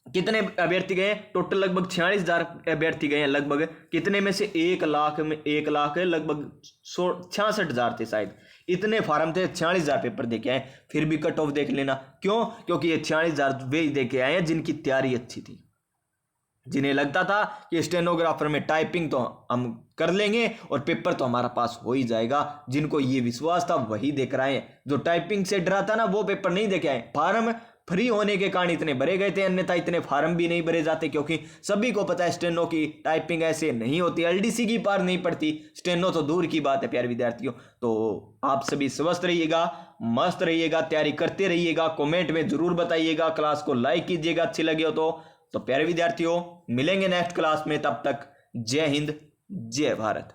कितने अभ्यर्थी गए? टोटल लगभग 46,000 अभ्यर्थी गए हैं लगभग। कितने में से 1 लाख में 1 लाख लगभग 66,000 थे शायद, इतने फार्म थे। 46,000 पेपर देके आए, फिर भी कट ऑफ देख लेना। क्यों? क्योंकि ये 46,000 वे देके आए हैं जिनकी तैयारी अच्छी थी, जिन्हें लगता था कि स्टेनोग्राफर में टाइपिंग तो हम कर लेंगे और पेपर तो हमारा पास हो ही जाएगा। जिनको ये विश्वास था वही देख रहे हैं। जो टाइपिंग से डरा था ना वो पेपर नहीं देखे आए। फार्म फ्री होने के कारण इतने भरे गए थे, अन्यथा इतने फार्म भी नहीं भरे जाते, क्योंकि सभी को पता है स्टेनो की टाइपिंग ऐसे नहीं होती, एलडीसी की पार नहीं पड़ती, स्टेनो तो दूर की बात है प्यारे विद्यार्थियों। तो आप सभी स्वस्थ रहिएगा, मस्त रहिएगा, तैयारी करते रहिएगा। कमेंट में जरूर बताइएगा, क्लास को लाइक कीजिएगा अच्छी लगी हो तो प्यारे विद्यार्थियों मिलेंगे नेक्स्ट क्लास में। तब तक जय हिंद, जय भारत।